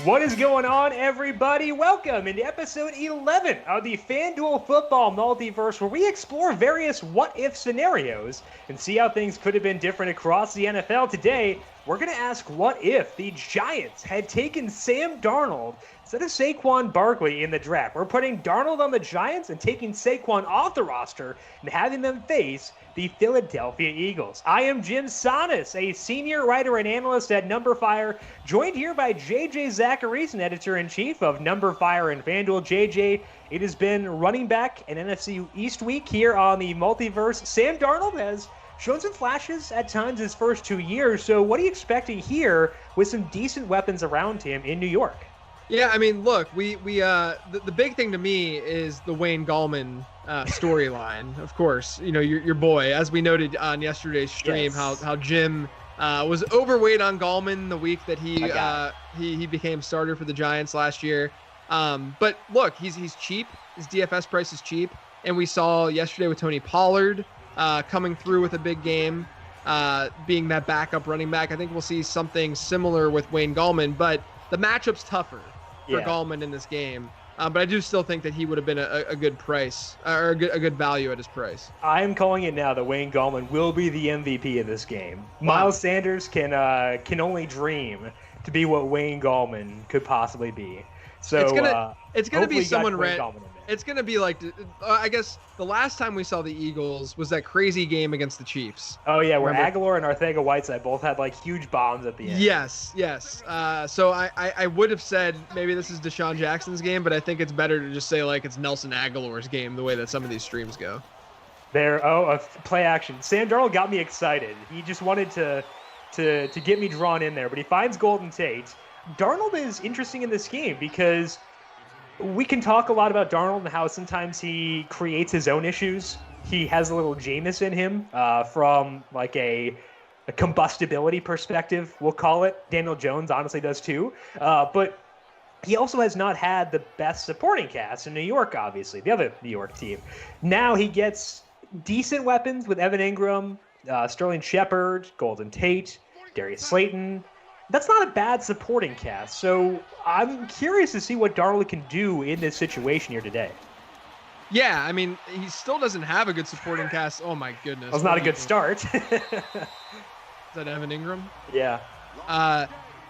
What is going on, everybody? Welcome into episode 11 of the FanDuel Football Multiverse, where we explore various what-if scenarios and see how things could have been different across the NFL. Today, we're going to ask what if the Giants had taken Sam Darnold instead of Saquon Barkley in the draft. We're putting Darnold on the Giants and taking Saquon off the roster and having them face the Philadelphia Eagles. I am Jim Sonis, a senior writer and analyst at NumberFire, joined here by JJ Zachariason, editor-in-chief of NumberFire and FanDuel. JJ, it has been running back an NFC East week here on the Multiverse. Sam Darnold has shown some flashes at times his first 2 years, so what are you expecting here with some decent weapons around him in New York? Yeah, I mean, look, the big thing to me is the Wayne Gallman storyline. Of course, you know, your boy, as we noted on yesterday's stream, yes. how Jim was overweight on Gallman the week that he became starter for the Giants last year. But look, he's cheap. His DFS price is cheap, and we saw yesterday with Tony Pollard coming through with a big game, being that backup running back. I think we'll see something similar with Wayne Gallman, but the matchup's tougher for Gallman in this game. But I do still think that he would have been a good price, or a good value at his price. I'm calling it now that Wayne Gallman will be the MVP of this game. Wow. Miles Sanders can only dream to be what Wayne Gallman could possibly be. So it's gonna be someone It's going to be like, I guess the last time we saw the Eagles was that crazy game against the Chiefs. Oh, yeah, where Aguilar and Arcega-Whiteside both had, like, huge bombs at the end. Yes. So I would have said maybe this is Deshaun Jackson's game, but I think it's better to just say, like, it's Nelson Aguilar's game, the way that some of these streams go. Play action. Sam Darnold got me excited. He just wanted to get me drawn in there, but he finds Golden Tate. Darnold is interesting in this game because we can talk a lot about Darnold and how sometimes he creates his own issues. He has a little Jameis in him from like a combustibility perspective, we'll call it. Daniel Jones honestly does too. But he also has not had the best supporting cast in New York, obviously, the other New York team. Now he gets decent weapons with Evan Ingram, Sterling Shepard, Golden Tate, Darius Slayton. That's not a bad supporting cast, so I'm curious to see what Darnold can do in this situation here today. Yeah, I mean, he still doesn't have a good supporting cast. Oh, my goodness. That was not a good start. Is that Evan Ingram? Yeah.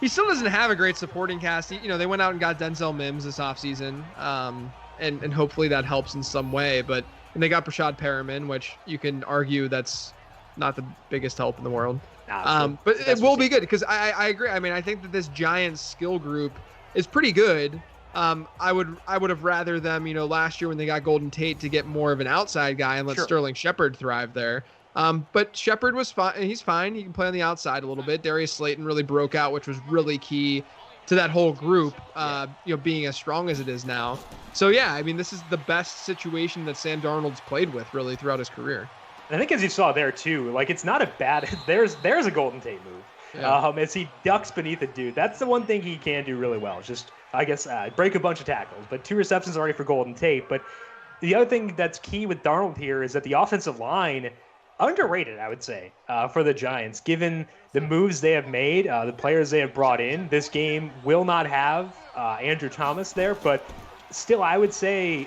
He still doesn't have a great supporting cast. They went out and got Denzel Mims this offseason, and hopefully that helps in some way. And they got Brashad Perriman, which you can argue that's not the biggest help in the world. But it will be good because I agree. I mean, I think that this Giants skill group is pretty good. I would have rather them, last year when they got Golden Tate to get more of an outside guy and let Sterling Shepard thrive there. But Shepard was fine. He's fine. He can play on the outside a little bit. Darius Slayton really broke out, which was really key to that whole group, being as strong as it is now. So, yeah, I mean, this is the best situation that Sam Darnold's played with really throughout his career. I think as you saw there too, like it's not a bad. There's a Golden Tate move as he ducks beneath a dude. That's the one thing he can do really well. Just I guess break a bunch of tackles, but 2 receptions already for Golden Tate. But the other thing that's key with Darnold here is that the offensive line underrated, I would say, for the Giants. Given the moves they have made, the players they have brought in, this game will not have Andrew Thomas there, but still, I would say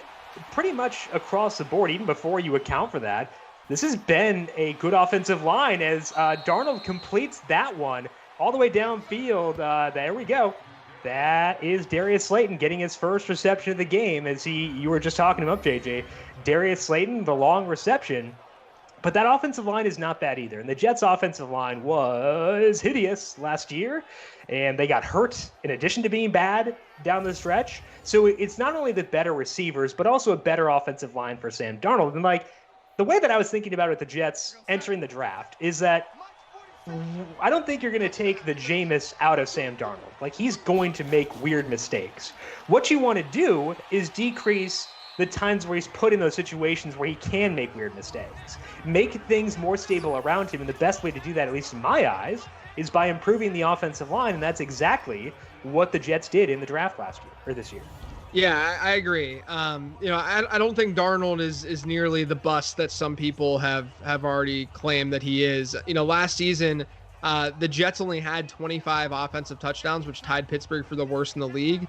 pretty much across the board, even before you account for that. This has been a good offensive line as Darnold completes that one all the way downfield. There we go. That is Darius Slayton getting his first reception of the game as you were just talking him up, JJ. Darius Slayton, the long reception. But that offensive line is not bad either. And the Jets' offensive line was hideous last year. And they got hurt in addition to being bad down the stretch. So it's not only the better receivers, but also a better offensive line for Sam Darnold. And the way that I was thinking about it with the Jets entering the draft is that I don't think you're going to take the Jameis out of Sam Darnold. Like, he's going to make weird mistakes. What you want to do is decrease the times where he's put in those situations where he can make weird mistakes. Make things more stable around him, and the best way to do that, at least in my eyes, is by improving the offensive line, and that's exactly what the Jets did in the draft this year. Yeah, I agree. I don't think Darnold is nearly the bust that some people have already claimed that he is. Last season, The Jets only had 25 offensive touchdowns, which tied Pittsburgh for the worst in the league.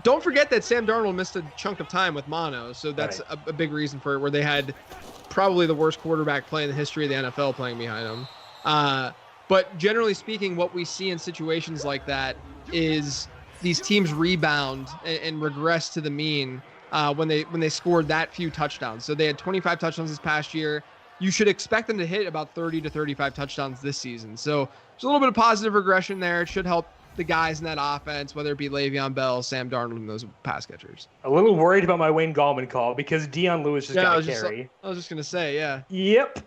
Don't forget that Sam Darnold missed a chunk of time with mono, so that's right. a big reason for it, where they had probably the worst quarterback play in the history of the NFL playing behind him. But generally speaking, what we see in situations like that is these teams rebound and regress to the mean when they scored that few touchdowns. So they had 25 touchdowns this past year. You should expect them to hit about 30 to 35 touchdowns this season. So there's a little bit of positive regression there. It should help the guys in that offense, whether it be Le'Veon Bell, Sam Darnold, and those pass catchers. A little worried about my Wayne Gallman call because Dion Lewis just got a carry. I was just going to say, yeah. Yep.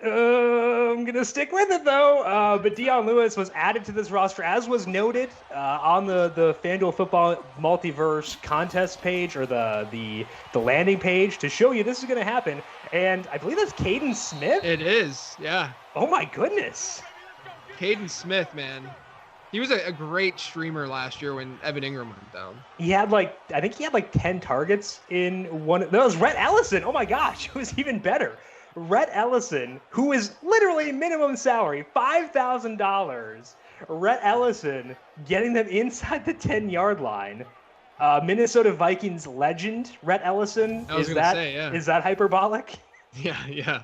I'm going to stick with it, though. But Dion Lewis was added to this roster, as was noted on the FanDuel Football Multiverse contest page, or the landing page, to show you this is going to happen. And I believe that's Caden Smith. It is, yeah. Oh, my goodness. Caden Smith, man. He was a great streamer last year when Evan Ingram went down. I think he had 10 targets in one. That was Rhett Ellison. Oh my gosh, it was even better. Rhett Ellison, who is literally minimum salary, $5,000. Rhett Ellison getting them inside the 10-yard line. Minnesota Vikings legend, Rhett Ellison. Is that hyperbolic? Yeah.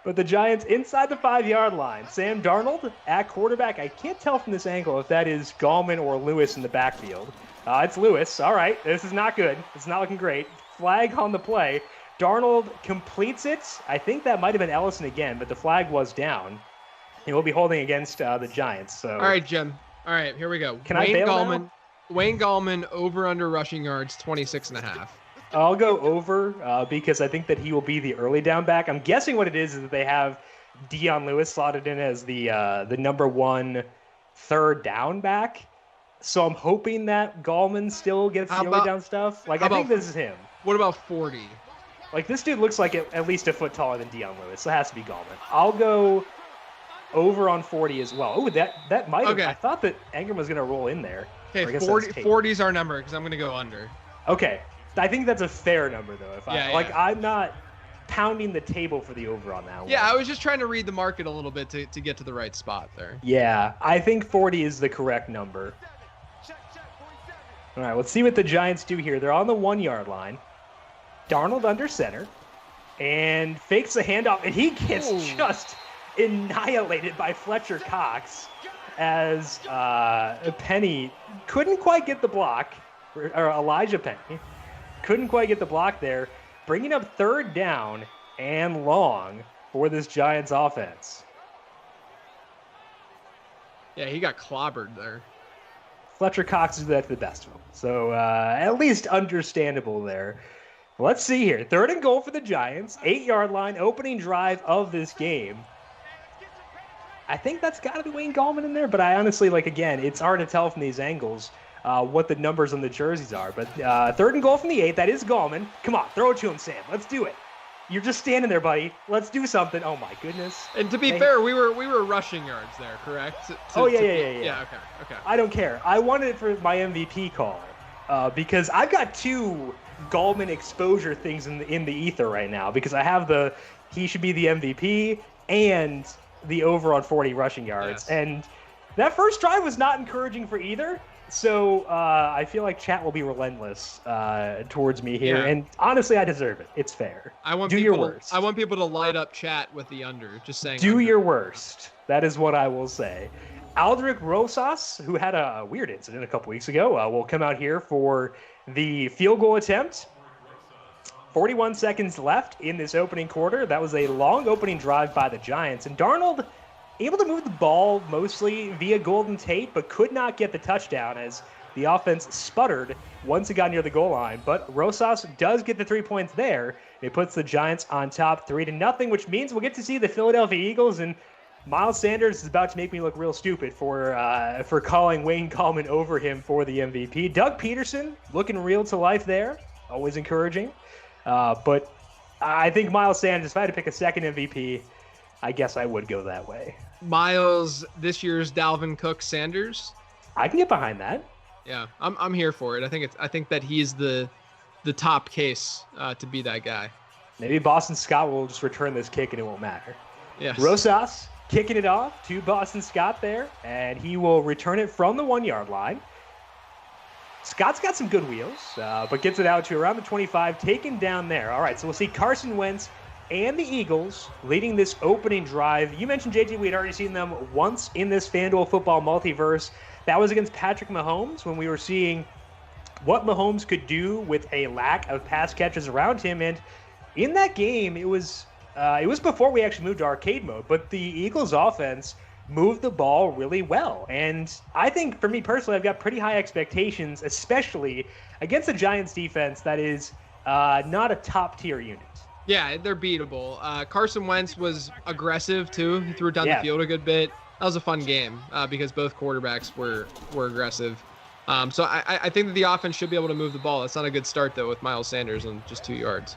But the Giants inside the 5-yard line. Sam Darnold at quarterback. I can't tell from this angle if that is Gallman or Lewis in the backfield. It's Lewis. All right. This is not good. It's not looking great. Flag on the play. Darnold completes it. I think that might have been Ellison again, but the flag was down. He will be holding against the Giants. So. All right, Jim. All right, here we go. Wayne Gallman over under rushing yards, 26.5. I'll go over because I think that he will be the early down back. I'm guessing what it is that they have Dion Lewis slotted in as the number one third down back. So I'm hoping that Gallman still gets the early down stuff. I think this is him. What about 40? This dude looks like at least a foot taller than Dion Lewis. So it has to be Gallman. I'll go over on 40 as well. Oh, that might have. Okay. I thought that Ingram was going to roll in there. Okay, 40 is our number because I'm going to go under. Okay. I think that's a fair number, though. I'm not pounding the table for the over on that one. Yeah, I was just trying to read the market a little bit to get to the right spot there. Yeah, I think 40 is the correct number. All right, let's see what the Giants do here. They're on the 1-yard line. Darnold under center and fakes the handoff, and he gets just annihilated by Fletcher Cox as Penny couldn't quite get the block, or Elijah Penny. Couldn't quite get the block there, bringing up third down and long for this Giants offense. Yeah, he got clobbered there. Fletcher Cox is that to the best of them. So at least understandable there. Let's see here. 3rd and goal for the Giants. 8-yard line, opening drive of this game. I think that's got to be Wayne Gallman in there, but I honestly, again, it's hard to tell from these angles what the numbers on the jerseys are. But 3rd and goal from the 8, that is Gallman. Come on, throw it to him, Sam. Let's do it. You're just standing there, buddy. Let's do something. Oh, my goodness. And to be fair, we were rushing yards there, correct? Yeah, okay. I don't care. I wanted it for my MVP call because I've got 2 Gallman exposure things in the ether right now because I have he should be the MVP and the over on 40 rushing yards. Yes. And that first drive was not encouraging for either. So I feel like chat will be relentless towards me here. Yeah. And honestly, I deserve it. It's fair. Do your worst. I want people to light up chat with the under. Just saying. Do your worst. That is what I will say. Aldrick Rosas, who had a weird incident a couple weeks ago, will come out here for the field goal attempt. 41 seconds left in this opening quarter. That was a long opening drive by the Giants. And Darnold able to move the ball mostly via Golden Tate, but could not get the touchdown as the offense sputtered once it got near the goal line. But Rosas does get the 3 points there. It puts the Giants on top 3-0, which means we'll get to see the Philadelphia Eagles. And Miles Sanders is about to make me look real stupid for calling Wayne Gallman over him for the MVP. Doug Peterson looking real to life there. Always encouraging. But I think Miles Sanders, if I had to pick a second MVP, I guess I would go that way. Miles, this year's Dalvin Cook Sanders. I can get behind that. Yeah, I'm here for it. I think that he's the top case to be that guy. Maybe Boston Scott will just return this kick and it won't matter. Yes. Rosas kicking it off to Boston Scott there, and he will return it from the 1-yard line. Scott's got some good wheels, but gets it out to around the 25, taken down there. All right, so we'll see Carson Wentz and the Eagles leading this opening drive. You mentioned, JJ, we had already seen them once in this FanDuel Football Multiverse. That was against Patrick Mahomes when we were seeing what Mahomes could do with a lack of pass catches around him. And in that game, it was before we actually moved to arcade mode, but the Eagles offense moved the ball really well. And I think, for me personally, I've got pretty high expectations, especially against the Giants defense that is not a top-tier unit. Yeah, they're beatable. Carson Wentz was aggressive, too. He threw it down the field a good bit. That was a fun game because both quarterbacks were aggressive. So I think that the offense should be able to move the ball. That's not a good start, though, with Miles Sanders on just 2 yards.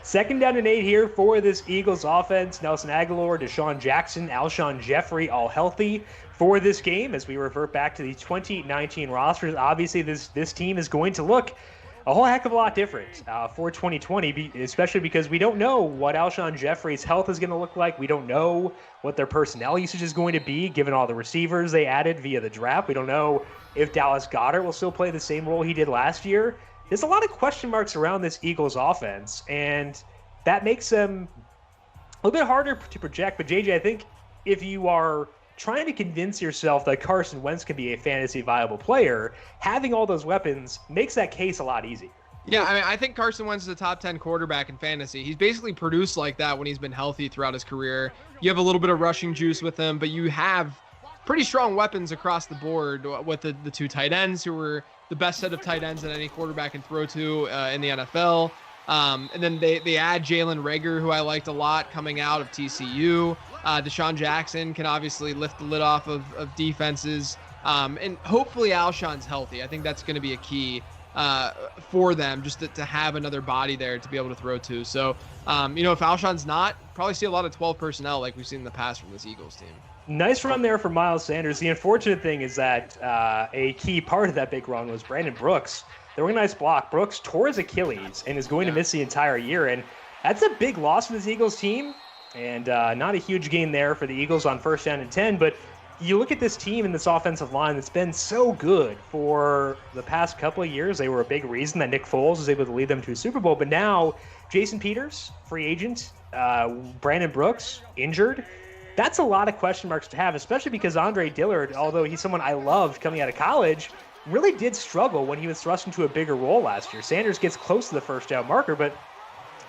2nd down and 8 here for this Eagles offense. Nelson Aguilar, Deshaun Jackson, Alshon Jeffrey all healthy for this game as we revert back to the 2019 rosters. Obviously, this team is going to look a whole heck of a lot different for 2020, especially because we don't know what Alshon Jeffrey's health is going to look like. We don't know what their personnel usage is going to be, given all the receivers they added via the draft. We don't know if Dallas Goedert will still play the same role he did last year. There's a lot of question marks around this Eagles offense, and that makes them a little bit harder to project. But, JJ, I think if you are trying to convince yourself that Carson Wentz can be a fantasy viable player, having all those weapons makes that case a lot easier. Yeah, I mean, I think Carson Wentz is a top 10 quarterback in fantasy. He's basically produced like that when he's been healthy throughout his career. You have a little bit of rushing juice with him, but you have pretty strong weapons across the board with the 2 tight ends who were the best set of tight ends that any quarterback can throw to in the NFL. And then they add Jalen Reagor, who I liked a lot coming out of TCU. Deshaun Jackson can obviously lift the lid off of defenses. And hopefully Alshon's healthy. I think that's going to be a key for them, just to have another body there to be able to throw to. So, if Alshon's not, probably see a lot of 12 personnel like we've seen in the past from this Eagles team. Nice run there for Miles Sanders. The unfortunate thing is that a key part of that big run was Brandon Brooks. They were a nice block. Brooks tore his Achilles and is going to miss the entire year. And that's a big loss for this Eagles team. And not a huge gain there for the Eagles on 1st down and 10. But you look at this team and this offensive line that's been so good for the past couple of years. They were a big reason that Nick Foles was able to lead them to a Super Bowl. But now Jason Peters, free agent, Brandon Brooks, injured. That's a lot of question marks to have, especially because Andre Dillard, although he's someone I loved coming out of college, really did struggle when he was thrust into a bigger role last year. Sanders gets close to the 1st down marker, but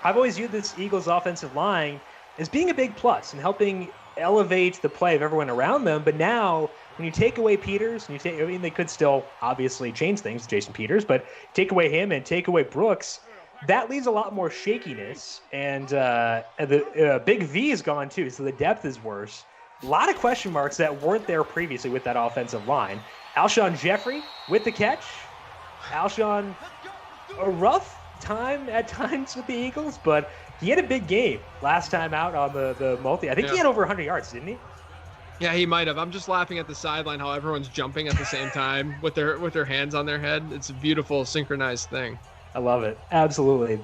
I've always viewed this Eagles offensive line as being a big plus and helping elevate the play of everyone around them. But now, when you take away Peters, they could still obviously change things, Jason Peters, but take away him and take away Brooks, that leaves a lot more shakiness, and the Big V is gone too, so the depth is worse. A lot of question marks that weren't there previously with that offensive line. Alshon Jeffrey with the catch. Alshon, a rough time at times with the Eagles, but he had a big game last time out on the multi. I think he had over 100 yards, didn't he? Yeah, he might have. I'm just laughing at the sideline how everyone's jumping at the same time with their hands on their head. It's a beautiful synchronized thing. I love it. Absolutely.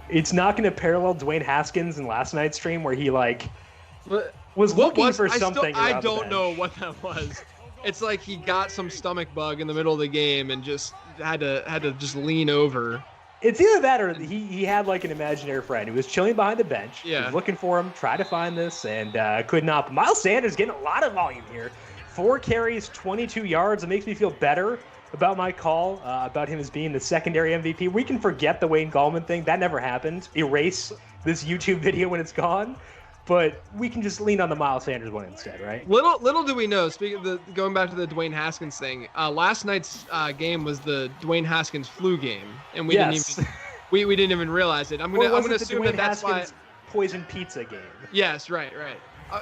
It's not going to parallel Dwayne Haskins in last night's stream where he was looking for something. I don't know what that was. It's like he got some stomach bug in the middle of the game and just had to just lean over. It's either that or he had like an imaginary friend who was chilling behind the bench. Yeah. He was looking for him, tried to find this, and could not. But Miles Sanders getting a lot of volume here. 4 carries, 22 yards. It makes me feel better about my call about him as being the secondary MVP. We can forget the Wayne Gallman thing. That never happened. Erase this YouTube video when it's gone. But we can just lean on the Miles Sanders one instead, right? Little do we know, speaking of going back to the Dwayne Haskins thing, last night's game was the Dwayne Haskins flu game. And we didn't even realize it. I'm gonna assume that's why poison pizza game. Yes, right.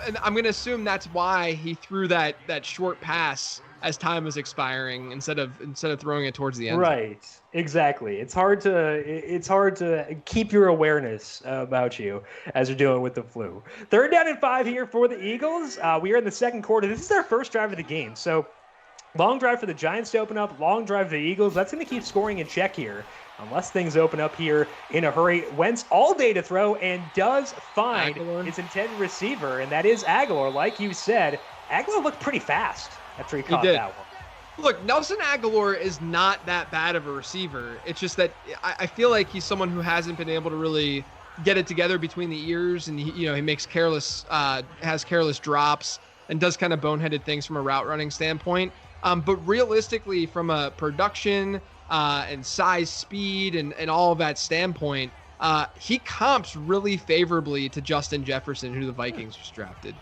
And I'm gonna assume that's why he threw that short pass as time was expiring instead of throwing it towards the end. Right. Exactly. It's hard to keep your awareness about you as you're dealing with the flu. 3rd down and 5 here for the Eagles. We are in the 2nd quarter. This is their first drive of the game. So Long drive for the Giants to open up. Long drive to the Eagles. That's going to keep scoring in check here. Unless things open up here in a hurry. Wentz all day to throw and does find his intended receiver, and that is Aguilar. Like you said, Aguilar looked pretty fast after he caught that one. Look, Nelson Aguilar is not that bad of a receiver. It's just that I feel like he's someone who hasn't been able to really get it together between the ears, and he makes has careless drops and does kind of boneheaded things from a route running standpoint. But realistically, from a production and size, speed, and all of that standpoint, he comps really favorably to Justin Jefferson, who the Vikings just drafted.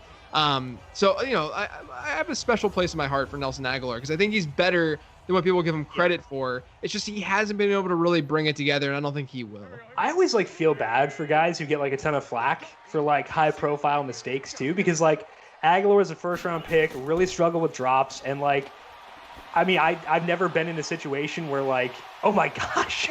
So I have a special place in my heart for Nelson Aguilar because I think he's better than what people give him credit for. It's just he hasn't been able to really bring it together, and I don't think he will. I always feel bad for guys who get a ton of flack for high profile mistakes too, because Aguilar was a first round pick, really struggled with drops, and I've never been in a situation where oh my gosh,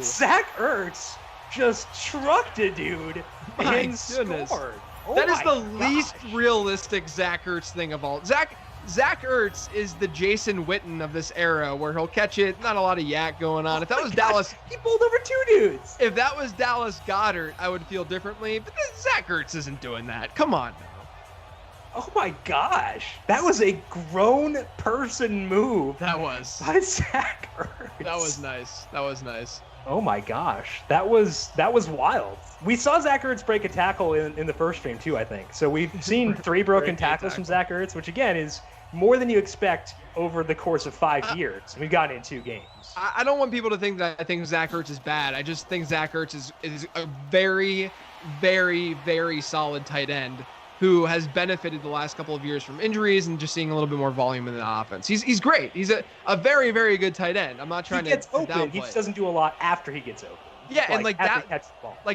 Zach Ertz just trucked a dude and scored. That is the least realistic Zach Ertz thing of all. Zach Ertz is the Jason Witten of this era, where he'll catch it, not a lot of yak going on. If that was Dallas, he pulled over 2 dudes. If that was Dallas Goedert, I would feel differently. But Zach Ertz isn't doing that. Come on now. Oh my gosh, that was a grown person move. That was by Zach Ertz. That was nice. Oh my gosh, that was wild. We saw Zach Ertz break a tackle in the first stream too, I think. So we've seen 3 broken tackles from Zach Ertz, which again is more than you expect over the course of 5 years. We've gotten in 2 games. I don't want people to think that I think Zach Ertz is bad. I just think Zach Ertz is a very, very, very solid tight end who has benefited the last couple of years from injuries and just seeing a little bit more volume in the offense. He's great. He's a very, very good tight end. I'm not trying to downplay. He just doesn't do a lot after he gets open. Yeah, and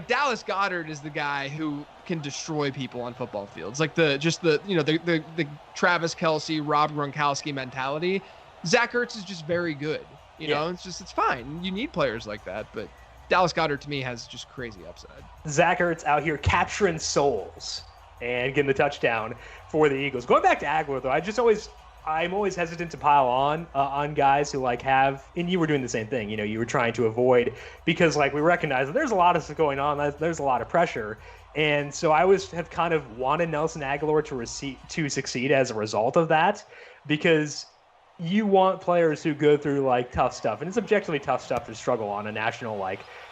Dallas Goedert is the guy who can destroy people on football fields. The Travis Kelce, Rob Gronkowski mentality. Zach Ertz is just very good. You know, it's fine. You need players like that, but Dallas Goedert to me has just crazy upside. Zach Ertz out here capturing souls and getting the touchdown for the Eagles. Going back to Aguilar though, I'm always hesitant to pile on guys who have, and you were doing the same thing. You were trying to avoid, because we recognize that there's a lot of stuff going on. There's a lot of pressure, and so I always have kind of wanted Nelson Aguilar to succeed as a result of that, because you want players who go through tough stuff, and it's objectively tough stuff to struggle on a national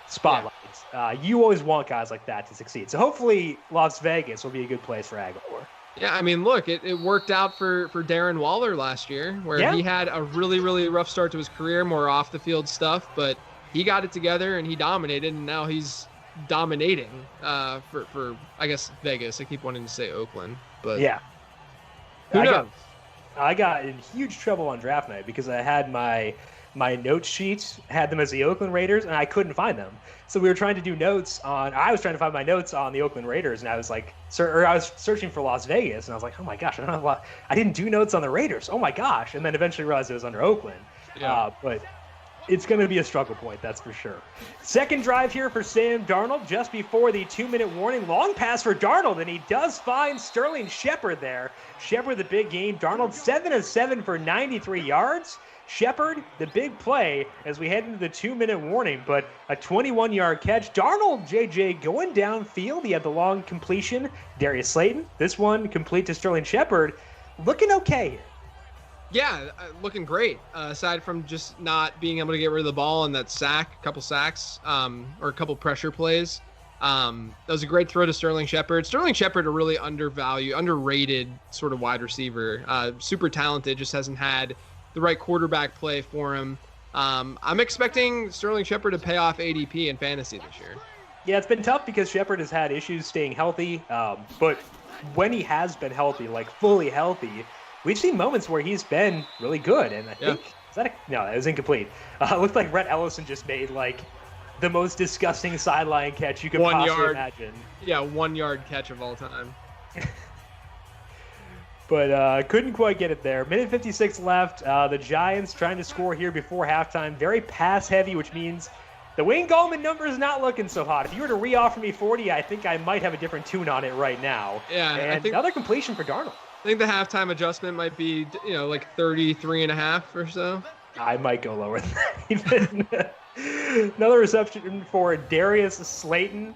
spotlight. Yeah. You always want guys like that to succeed. So hopefully Las Vegas will be a good place for Aguilar. Yeah, I mean, look, it worked out for Darren Waller last year, where he had a really, really rough start to his career, more off the field stuff, but he got it together and he dominated, and now he's dominating for I guess Vegas. I keep wanting to say Oakland, but yeah, who knows? I got in huge trouble on draft night because I had my note sheets, had them as the Oakland Raiders, and I couldn't find them. So we were trying to do notes I was trying to find my notes on the Oakland Raiders, and I was I was searching for Las Vegas, and I was oh my gosh, I didn't do notes on the Raiders. Oh my gosh. And then eventually realized it was under Oakland. Yeah. But it's going to be a struggle point, that's for sure. Second drive here for Sam Darnold, just before the 2-minute warning. Long pass for Darnold, and he does find Sterling Shepard there. Shepard, the big game. Darnold 7 of 7 for 93 yards. Shepard, the big play as we head into the 2-minute warning, but a 21-yard catch. Darnold, JJ, going downfield. He had the long completion. Darius Slayton, this one complete to Sterling Shepard. Looking okay here. Yeah, looking great. Aside from just not being able to get rid of the ball and that couple sacks, or a couple pressure plays. That was a great throw to Sterling Shepard. Sterling Shepard, a really underrated sort of wide receiver. Super talented, just hasn't had the right quarterback play for him. I'm expecting Sterling Shepard to pay off ADP in fantasy this year. Yeah, it's been tough because Shepard has had issues staying healthy. But when he has been healthy, fully healthy, we've seen moments where he's been really good. And I think, no, it was incomplete. It looked like Rhett Ellison just made the most disgusting sideline catch you could possibly imagine. Yeah, 1-yard catch of all time. But couldn't quite get it there. Minute 56 left. The Giants trying to score here before halftime. Very pass heavy, which means the Wayne Gallman number is not looking so hot. If you were to re-offer me 40, I think I might have a different tune on it right now. Yeah, and another completion for Darnold. think the halftime adjustment might be, like 33.5 or so. I might go lower than that even. Another reception for Darius Slayton.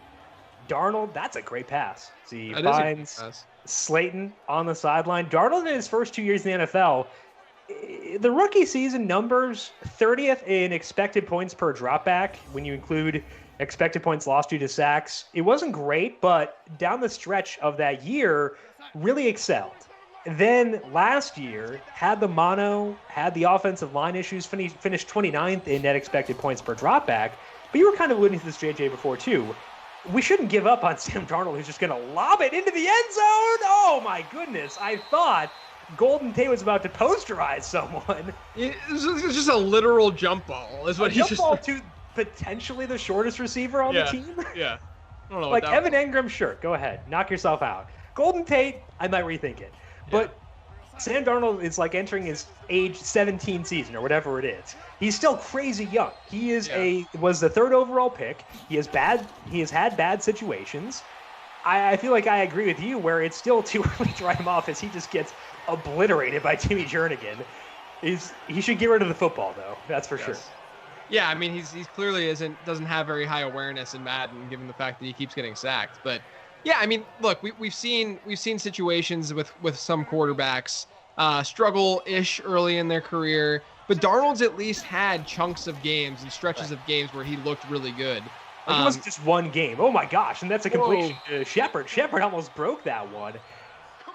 Darnold, that's a great pass. See, finds Slayton on the sideline. Darnold in his first 2 years in the NFL, the rookie season numbers, 30th in expected points per dropback when you include expected points lost due to sacks. It wasn't great, but down the stretch of that year, really excelled. Then last year, had the mono, had the offensive line issues, finished 29th in net expected points per dropback. But you were kind of alluding to this, JJ, before, too. We shouldn't give up on Sam Darnold, who's just going to lob it into the end zone. Oh, my goodness. I thought Golden Tate was about to posterize someone. It was just a literal jump ball. Is what he just... ball to potentially the shortest receiver on the team? Yeah. I don't know like Evan Engram, sure. Go ahead. Knock yourself out. Golden Tate, I might rethink it. But Sam Darnold is like entering his age 17 season or whatever it is. He's still crazy young. He is was the 3rd overall pick. He has had bad situations. I feel like I agree with you where it's still too early to write him off as he just gets obliterated by Timmy Jernigan. He should get rid of the football though. That's for sure. Yeah, I mean he's clearly doesn't have very high awareness in Madden given the fact that he keeps getting sacked, but yeah, I mean, look, we've seen situations with some quarterbacks struggle-ish early in their career, but Darnold's at least had chunks of games and stretches of games where he looked really good. It wasn't just one game. Oh my gosh, and that's a completion to Shepard. Shepard almost broke that one.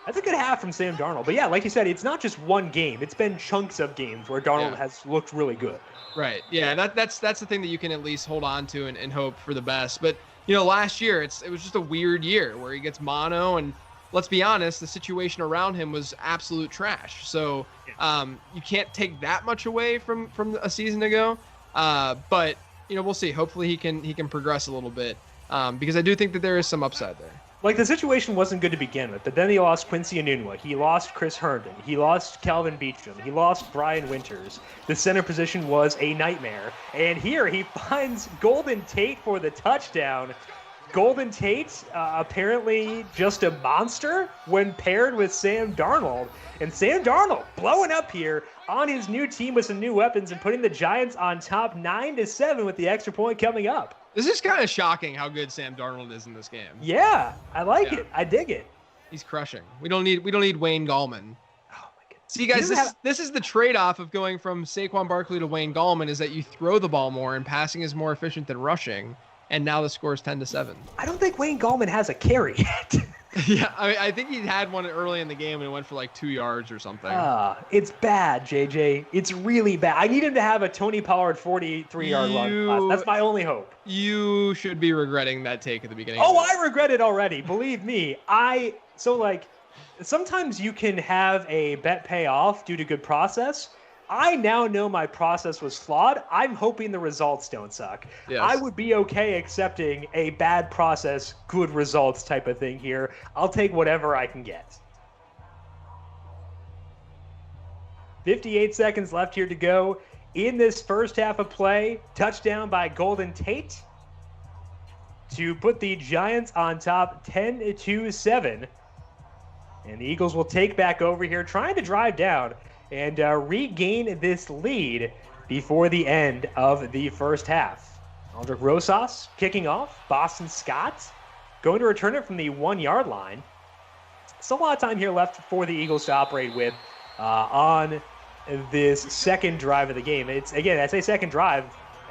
That's a good half from Sam Darnold. But yeah, like you said, it's not just one game. It's been chunks of games where Darnold has looked really good. Right. Yeah, that's the thing that you can at least hold on to and hope for the best. But last year it was just a weird year where he gets mono, and let's be honest, the situation around him was absolute trash. So you can't take that much away from a season ago. But we'll see. Hopefully he can progress a little bit because I do think that there is some upside there. Like, the situation wasn't good to begin with, but then he lost Quincy Enunwa. He lost Chris Herndon. He lost Calvin Beachum. He lost Brian Winters. The center position was a nightmare. And here he finds Golden Tate for the touchdown. Golden Tate, apparently just a monster when paired with Sam Darnold. And Sam Darnold blowing up here on his new team with some new weapons and putting the Giants on top 9-7 with the extra point coming up. This is kind of shocking how good Sam Darnold is in this game. Yeah, I like it. I dig it. He's crushing. We don't need Wayne Gallman. Oh my goodness. See, guys, this is the trade-off of going from Saquon Barkley to Wayne Gallman is that you throw the ball more and passing is more efficient than rushing. And now the score is 10-7. I don't think Wayne Gallman has a carry yet. Yeah, I think he had one early in the game and it went for like 2 yards or something. It's bad, JJ. It's really bad. I need him to have a Tony Pollard 43-yard run pass. That's my only hope. You should be regretting that take at the beginning. Oh, I regret it already. Believe me. Sometimes you can have a bet pay off due to good process. I now know my process was flawed. I'm hoping the results don't suck. Yes. I would be okay accepting a bad process, good results type of thing here. I'll take whatever I can get. 58 seconds left here to go in this first half of play. Touchdown by Golden Tate to put the Giants on top 10-7. And the Eagles will take back over here, trying to drive down and regain this lead before the end of the first half. Aldrich Rosas kicking off. Boston Scott going to return it from the 1-yard line. Still a lot of time here left for the Eagles to operate with on this second drive of the game. It's, again, I say second drive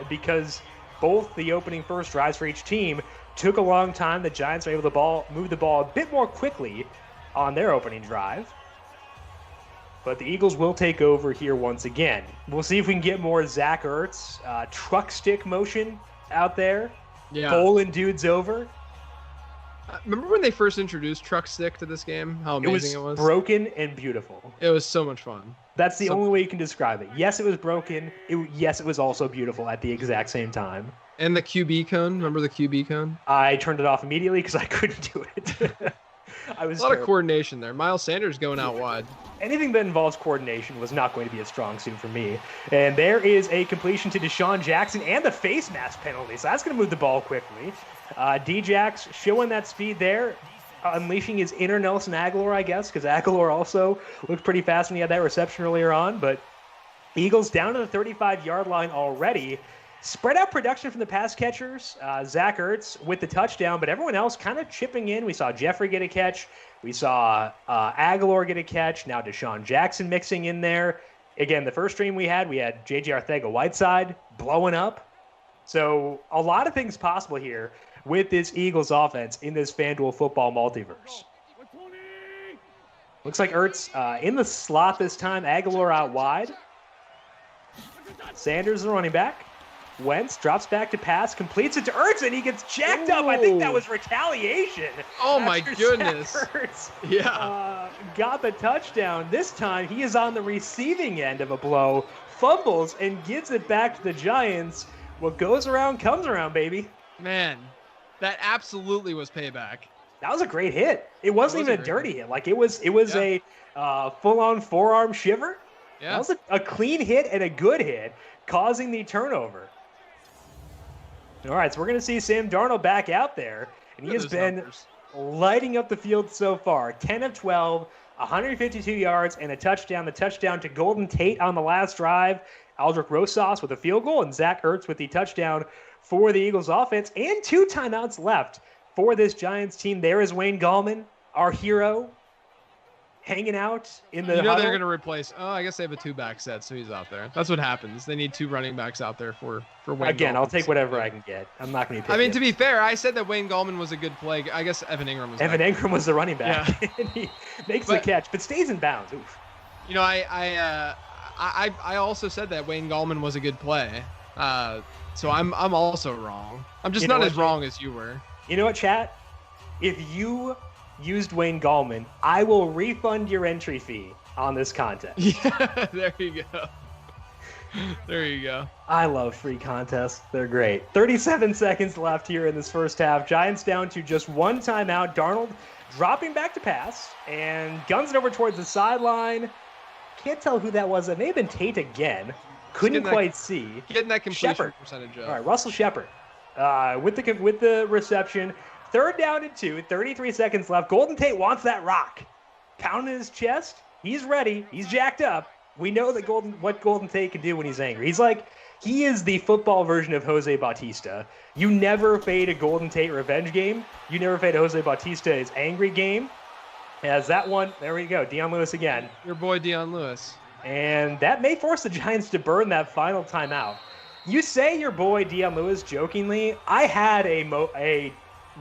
because both the opening first drives for each team took a long time. The Giants were able to move the ball a bit more quickly on their opening drive. But the Eagles will take over here once again. We'll see if we can get more Zach Ertz truck stick motion out there. Yeah. Bowling dudes over. Remember when they first introduced truck stick to this game? How amazing it was? Broken and beautiful. It was so much fun. That's the only way you can describe it. Yes, it was broken. Yes, it was also beautiful at the exact same time. And the QB cone. Remember the QB cone? I turned it off immediately because I couldn't do it. A lot of coordination there. Miles Sanders going out wide. Anything that involves coordination was not going to be a strong suit for me. And there is a completion to Deshaun Jackson and the face mask penalty. So that's going to move the ball quickly. D-Jax showing that speed there. unleashing his inner Nelson Aguilar, I guess, because Aguilar also looked pretty fast when he had that reception earlier on. But Eagles down to the 35-yard line already. Spread out production from the pass catchers. Zach Ertz with the touchdown, but everyone else kind of chipping in. We saw Jeffrey get a catch. We saw Aguilar get a catch. Now Deshaun Jackson mixing in there. Again, the first stream we had J.J. Arcega-Whiteside blowing up. So a lot of things possible here with this Eagles offense in this FanDuel football multiverse. Looks like Ertz in the slot this time. Aguilar out wide. Sanders the running back. Wentz drops back to pass, completes it to Ertz, and he gets jacked up. I think that was retaliation. Oh, my goodness. Ertz, yeah. Got the touchdown. This time, he is on the receiving end of a blow, fumbles, and gives it back to the Giants. What goes around comes around, baby. Man, that absolutely was payback. That was a great hit. It wasn't even a dirty hit. Like, it was a full-on forearm shiver. Yeah. That was a clean hit and a good hit, causing the turnover. All right, so we're going to see Sam Darnold back out there, and he has been lighting up the field so far. 10 of 12, 152 yards, and a touchdown. The touchdown to Golden Tate on the last drive. Aldrick Rosas with a field goal, and Zach Ertz with the touchdown for the Eagles offense, and 2 timeouts left for this Giants team. There is Wayne Gallman, our hero, hanging out in the huddle. They're going to replace. Oh, I guess they have a 2-back set, so he's out there. That's what happens. They need 2 running backs out there for Wayne. Again, Gallman. I'll take whatever I can get. I'm not going to be picky. I mean, to be fair, I said that Wayne Gallman was a good play. I guess Evan Ingram was. Ingram was the running back. Yeah. And he makes the catch, but stays in bounds. Oof. You know, I also said that Wayne Gallman was a good play. So I'm also wrong. I'm just not as wrong as you were. You know what, chat? If you used Wayne Gallman, I will refund your entry fee on this contest. Yeah, there you go. There you go. I love free contests. They're great. 37 seconds left here in this first half. Giants down to just 1 timeout. Darnold dropping back to pass and guns it over towards the sideline. Can't tell who that was. It may have been Tate again. Couldn't quite see. Getting that completion Shepard. Percentage up. All right, Russell Shepard with the reception. 3rd down and 2, 33 seconds left. Golden Tate wants that rock. Pounding his chest. He's ready. He's jacked up. We know that what Golden Tate can do when he's angry. He is the football version of Jose Bautista. You never fade a Golden Tate revenge game. You never fade a Jose Bautista's angry game. As that one, there we go. Dion Lewis again. Your boy Dion Lewis. And that may force the Giants to burn that final timeout. You say your boy Dion Lewis jokingly. I had a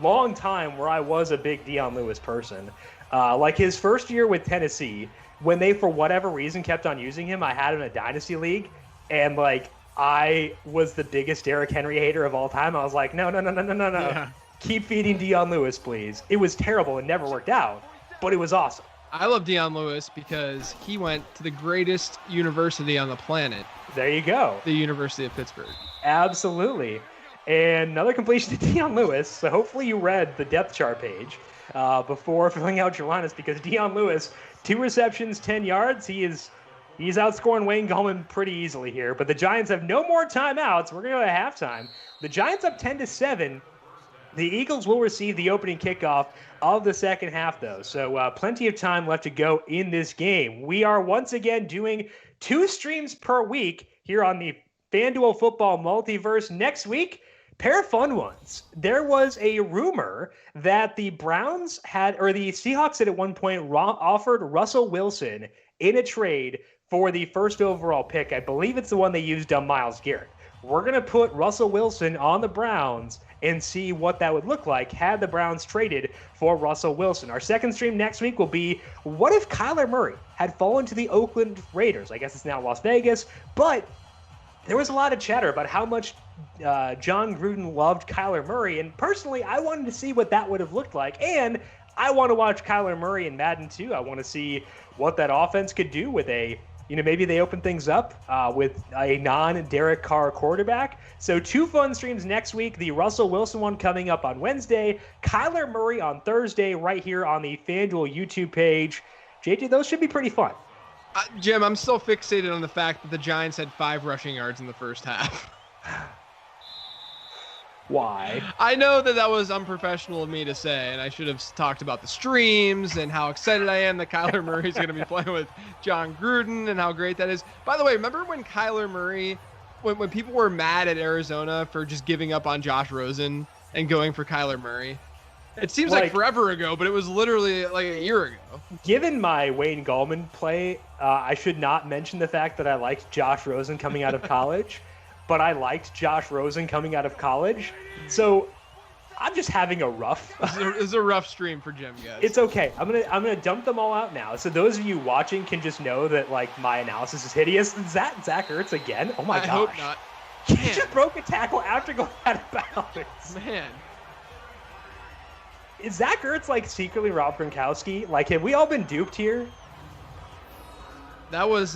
long time where I was a big Dion Lewis person. Like his first year with Tennessee, when they, for whatever reason, kept on using him, I had him in a dynasty league, and I was the biggest Derrick Henry hater of all time. I was like, no. Yeah. Keep feeding Dion Lewis, please. It was terrible and never worked out, but it was awesome. I love Dion Lewis because he went to the greatest university on the planet. There you go. The University of Pittsburgh. Absolutely. And another completion to Dion Lewis. So hopefully you read the depth chart page before filling out your lineups, because Dion Lewis, 2 receptions, 10 yards. He's outscoring Wayne Gallman pretty easily here. But the Giants have no more timeouts. We're going to go to halftime. The Giants up 10-7. The Eagles will receive the opening kickoff of the second half, though. So plenty of time left to go in this game. We are once again doing 2 streams per week here on the FanDuel Football Multiverse. Next week, pair of fun ones. There was a rumor that the Browns had, or the Seahawks had at one point offered Russell Wilson in a trade for the first overall pick. I believe it's the one they used on Myles Garrett. We're going to put Russell Wilson on the Browns and see what that would look like had the Browns traded for Russell Wilson. Our second stream next week will be, what if Kyler Murray had fallen to the Oakland Raiders? I guess it's now Las Vegas, but there was a lot of chatter about how much John Gruden loved Kyler Murray, and personally, I wanted to see what that would have looked like, and I want to watch Kyler Murray in Madden too. I want to see what that offense could do with maybe they open things up with a non-Derek Carr quarterback. So 2 fun streams next week. The Russell Wilson one coming up on Wednesday. Kyler Murray on Thursday right here on the FanDuel YouTube page. JJ, those should be pretty fun. Jim, I'm still fixated on the fact that the Giants had 5 rushing yards in the first half. Why? I know that was unprofessional of me to say, and I should have talked about the streams and how excited I am that Kyler Murray is going to be playing with John Gruden and how great that is. By the way, remember when Kyler Murray, when people were mad at Arizona for just giving up on Josh Rosen and going for Kyler Murray? It seems like forever ago, but it was literally like a year ago. Given my Wayne Gallman play, I should not mention the fact that I liked Josh Rosen coming out of college, but I liked Josh Rosen coming out of college. So I'm just having a rough. It's a rough stream for Jim, guys. It's okay. I'm gonna dump them all out now. So those of you watching can just know that like my analysis is hideous. Is that Zach Ertz again? Oh my gosh. I hope not. He just broke a tackle after going out of bounds. Man. Is Zach Ertz like secretly Rob Gronkowski? Like, have we all been duped here? That was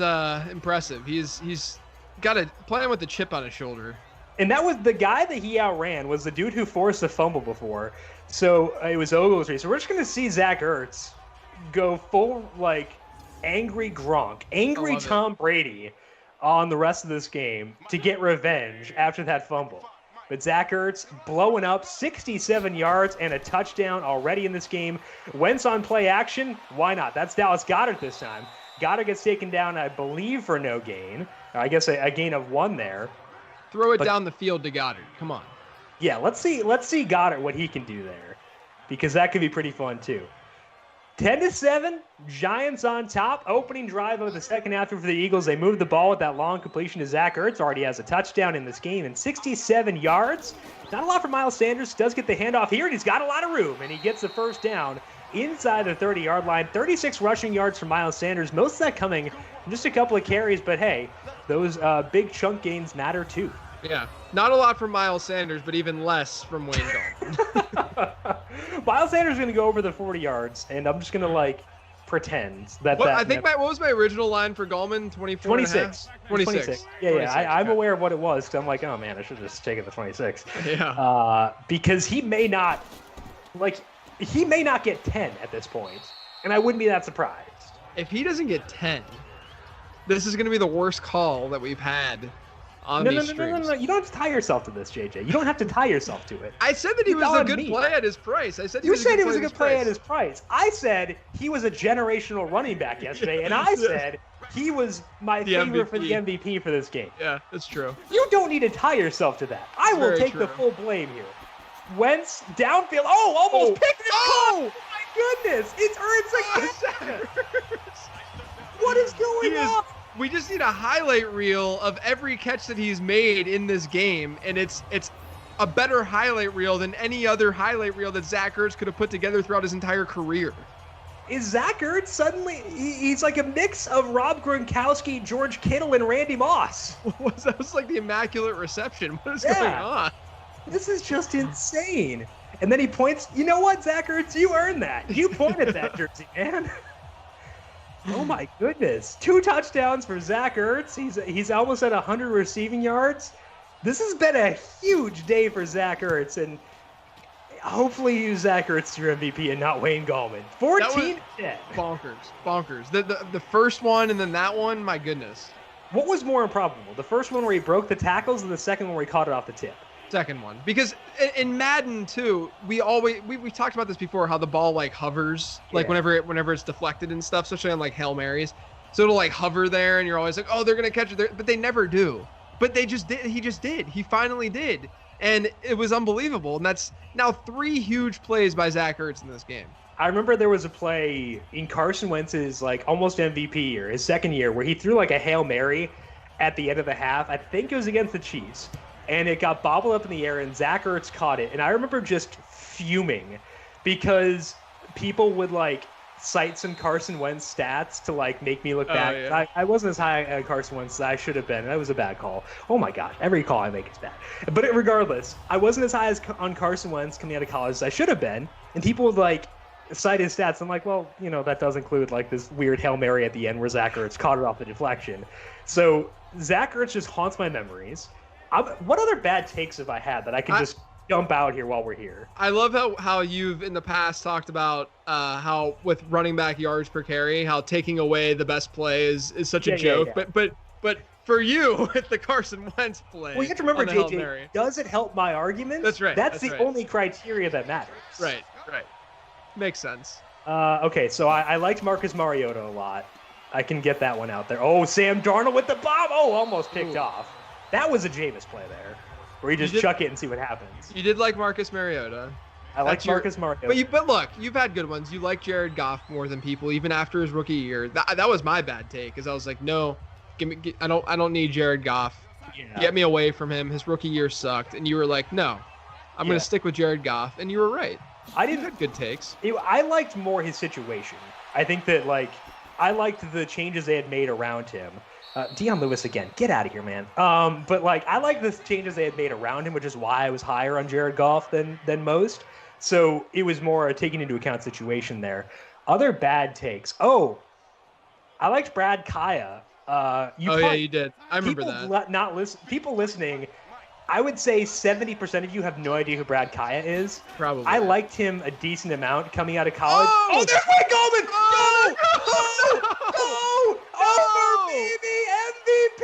impressive. He's got a plan with the chip on his shoulder. And that was the guy that he outran was the dude who forced a fumble before. So it was Ogletree. So we're just going to see Zach Ertz go full, like, angry Gronk, angry Tom Brady on the rest of this game to get revenge after that fumble. But Zach Ertz blowing up 67 yards and a touchdown already in this game. Wentz on play action. Why not? That's Dallas Goedert this time. Goedert gets taken down, I believe, for no gain. I guess a gain of 1 there. Throw it down the field to Goedert. Come on. Yeah, let's see Goedert, what he can do there, because that could be pretty fun too. 10-7, Giants on top. Opening drive of the second half for the Eagles. They moved the ball with that long completion to Zach Ertz. Already has a touchdown in this game and 67 yards. Not a lot for Miles Sanders. Does get the handoff here, and he's got a lot of room, and he gets the first down inside the 30-yard line. 36 rushing yards for Miles Sanders. Most of that coming from just a couple of carries, but hey, those big chunk gains matter too. Yeah, not a lot from Miles Sanders, but even less from Wayne Gallman. Miles Sanders is going to go over the 40 yards, and I'm just going to, like, pretend that what was my original line for Gallman? 24 26. 26. Yeah, 26. I'm aware of what it was, because I'm like, oh, man, I should have just taken the 26. Yeah. Because he may not get 10 at this point, and I wouldn't be that surprised. If he doesn't get 10, this is going to be the worst call that we've had. No. You don't have to tie yourself to this, JJ. You don't have to tie yourself to it. I said that he was a good play at his price. You said he was a good play at his price. I said he was a generational running back yesterday, and I said he was my favorite for the MVP for this game. Yeah, that's true. You don't need to tie yourself to that. I will take the full blame here. Wentz downfield. Oh, almost picked it. Oh, my goodness. It's Ertz again. What is going on? We just need a highlight reel of every catch that he's made in this game, and it's a better highlight reel than any other highlight reel that Zach Ertz could have put together throughout his entire career. Is Zach Ertz suddenly he's like a mix of Rob Gronkowski, George Kittle, and Randy Moss? That was like the immaculate reception. What is going on? This is just insane. And then he points, you know what, Zach Ertz, you earned that. You pointed that jersey, man. Oh my goodness. 2 touchdowns for Zach Ertz. He's almost at 100 receiving yards. This has been a huge day for Zach Ertz, and hopefully you use Zach Ertz your MVP and not Wayne Gallman. 14-10. Bonkers. The first one and then that one, my goodness. What was more improbable? The first one where he broke the tackles, and the second one where he caught it off the tip? Second one, because in Madden too, we talked about this before, how the ball like hovers, like whenever it's deflected and stuff, especially on like Hail Marys. So it'll like hover there, and you're always like, oh, they're gonna catch it, but they never do. But they just did. He just did. He finally did, and it was unbelievable. And that's now 3 huge plays by Zach Ertz in this game. I remember there was a play in Carson Wentz's like almost MVP year, his second year, where he threw like a Hail Mary at the end of the half. I think it was against the Chiefs. And it got bobbled up in the air, and Zach Ertz caught it. And I remember just fuming because people would, like, cite some Carson Wentz stats to, like, make me look bad. Yeah. I wasn't as high on Carson Wentz as I should have been. That was a bad call. Oh, my gosh. Every call I make is bad. But regardless, I wasn't as high on Carson Wentz coming out of college as I should have been. And people would, like, cite his stats. I'm like, well, you know, that does include, like, this weird Hail Mary at the end where Zach Ertz caught it off the deflection. So Zach Ertz just haunts my memories. What other bad takes have I had that I can just dump out here while we're here? I love how you've in the past talked about how with running back yards per carry, how taking away the best play is such a joke. Yeah. But for you with the Carson Wentz play. Well, you have to remember, JJ, does it help my argument? That's right. That's the only criteria that matters. Right. Makes sense. Okay, so I liked Marcus Mariota a lot. I can get that one out there. Oh, Sam Darnold with the bomb. Oh, almost picked off. That was a Jameis play there, where you just chuck it and see what happens. You did like Marcus Mariota. I like Marcus Mariota. But look, you've had good ones. You like Jared Goff more than people, even after his rookie year. That was my bad take, because I was like, no, I don't need Jared Goff. Yeah. Get me away from him. His rookie year sucked, and you were like, no, I'm going to stick with Jared Goff, and you were right. I didn't have good takes. I liked more his situation. I think that I liked the changes they had made around him. Dion Lewis again, get out of here, man. But I like the changes they had made around him, which is why I was higher on Jared Goff than most. So it was more a taking into account situation there. Other bad takes. Oh, I liked Brad Kaya. Yeah, you did. I remember that. People listening, I would say 70% of you have no idea who Brad Kaya is. Probably. I liked him a decent amount coming out of college. Oh, there's Wayne Gallman! Go! Over BB MVP!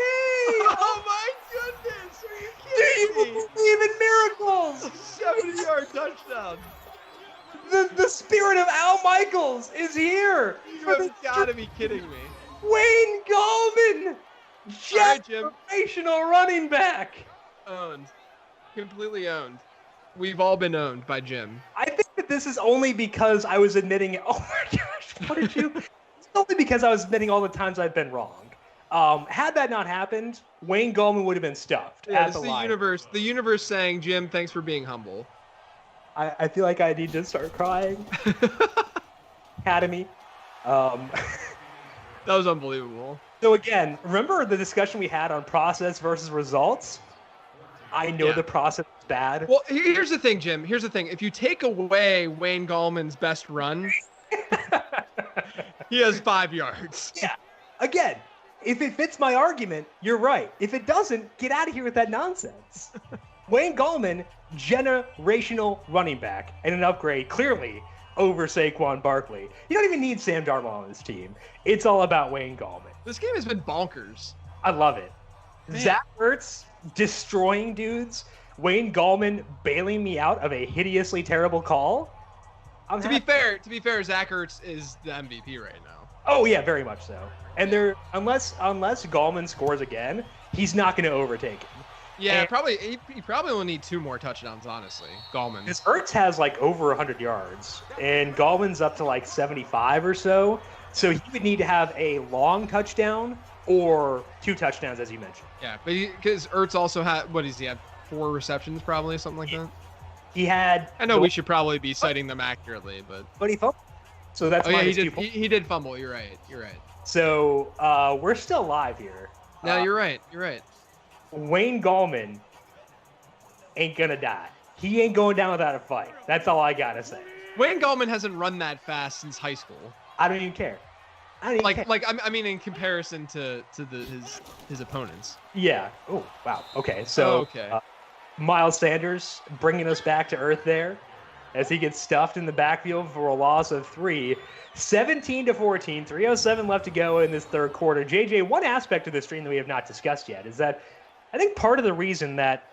Oh my goodness! Are you kidding me? Do you believe in miracles? 70-yard touchdown. The spirit of Al Michaels is here. You have got to be kidding me. Wayne Gallman, generational running back. Owned. Completely owned. We've all been owned by Jim. I think that this is only because I was admitting, oh my gosh, what did you? It's only because I was admitting all the times I've been wrong. Had that not happened, Wayne Gallman would have been stuffed. Yeah, this is the universe saying, Jim, thanks for being humble. I feel like I need to start crying. Academy. That was unbelievable. So again, remember the discussion we had on process versus results? I know the process is bad. Well, here's the thing, Jim. Here's the thing. If you take away Wayne Gallman's best run, he has 5 yards. Yeah. Again, if it fits my argument, you're right. If it doesn't, get out of here with that nonsense. Wayne Gallman, generational running back, and an upgrade, clearly, over Saquon Barkley. You don't even need Sam Darnold on this team. It's all about Wayne Gallman. This game has been bonkers. I love it. Man. Zach Ertz destroying dudes. Wayne Gallman bailing me out of a hideously terrible call. To be fair, Zach Ertz is the MVP right now. Oh yeah, very much so. And unless Gallman scores again, he's not going to overtake him. Yeah, he probably will need 2 more touchdowns, honestly. Gallman. Because Ertz has over 100 yards, and Gallman's up to 75 or so. So he would need to have a long touchdown or 2 touchdowns, as you mentioned. Yeah, but because Ertz also had, what does he have, 4 receptions probably, something like that? He had... I know we should probably be citing them accurately, but... But he fumbled. So that's he did fumble. You're right. So we're still live here. No, you're right. Wayne Gallman ain't gonna die. He ain't going down without a fight. That's all I gotta say. Wayne Gallman hasn't run that fast since high school. I don't even care. I mean, in comparison to his opponents. Yeah. Oh, wow. Okay. So, Miles Sanders bringing us back to earth there, as he gets stuffed in the backfield for a loss of 3. 17-14, 3:07 left to go in this third quarter. JJ, one aspect of this stream that we have not discussed yet is that I think part of the reason that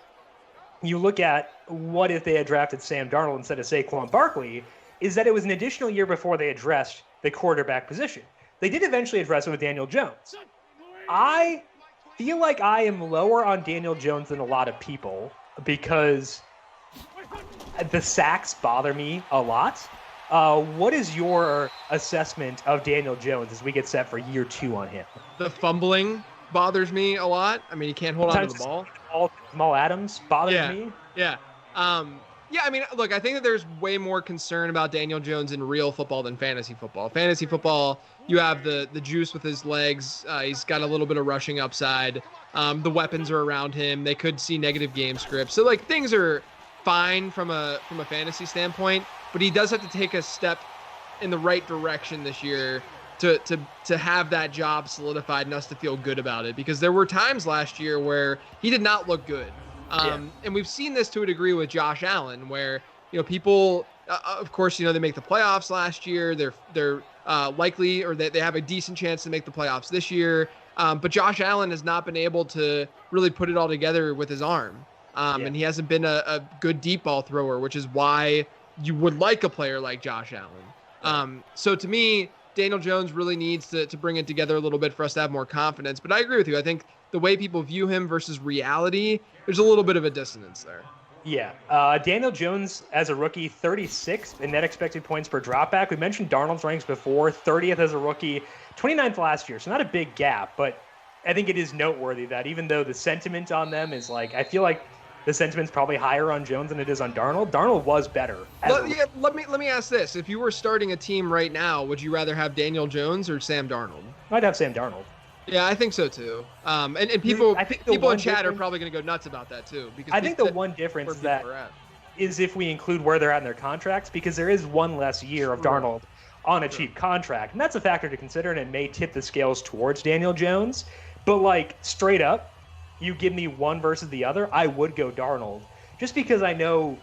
you look at what if they had drafted Sam Darnold instead of Saquon Barkley is that it was an additional year before they addressed the quarterback position. They did eventually address it with Daniel Jones. I feel like I am lower on Daniel Jones than a lot of people because the sacks bother me a lot. What is your assessment of Daniel Jones as we get set for year 2 on him? The fumbling bothers me a lot. I mean, he can't hold on to the ball. Jamal Adams bothers me. Yeah. Yeah, I mean, look, I think that there's way more concern about Daniel Jones in real football than fantasy football. Fantasy football, you have the juice with his legs. He's got a little bit of rushing upside. The weapons are around him. They could see negative game scripts. So, things are fine from a fantasy standpoint, but he does have to take a step in the right direction this year to have that job solidified and us to feel good about it, because there were times last year where he did not look good. And we've seen this to a degree with Josh Allen, where people, of course, they make the playoffs last year. They're likely, or they have a decent chance to make the playoffs this year. But Josh Allen has not been able to really put it all together with his arm. And he hasn't been a good deep ball thrower, which is why you would like a player like Josh Allen. So to me, Daniel Jones really needs to bring it together a little bit for us to have more confidence. But I agree with you. I think the way people view him versus reality, there's a little bit of a dissonance there. Yeah. Daniel Jones as a rookie, 36th in net expected points per dropback. We mentioned Darnold's ranks before, 30th as a rookie, 29th last year. So not a big gap, but I think it is noteworthy that even though the sentiment on them is like, I feel like the sentiment's probably higher on Jones than it is on Darnold. Darnold was better. Let me ask this. If you were starting a team right now, would you rather have Daniel Jones or Sam Darnold? I'd have Sam Darnold. Yeah, I think so too. And people in chat are probably going to go nuts about that too. Because I think the one difference is if we include where they're at in their contracts, because there is one less year of Darnold on a cheap contract. And that's a factor to consider, and it may tip the scales towards Daniel Jones. But like straight up, you give me one versus the other, I would go Darnold, just because I know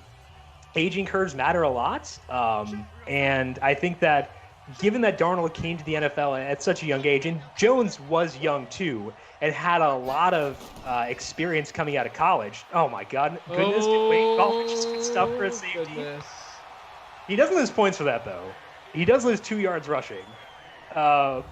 aging curves matter a lot. And I think that given that Darnold came to the NFL at such a young age, and Jones was young too, and had a lot of experience coming out of college. Oh my goodness. Just good stuff for a safety. Goodness. He doesn't lose points for that though. He does lose 2 yards rushing. But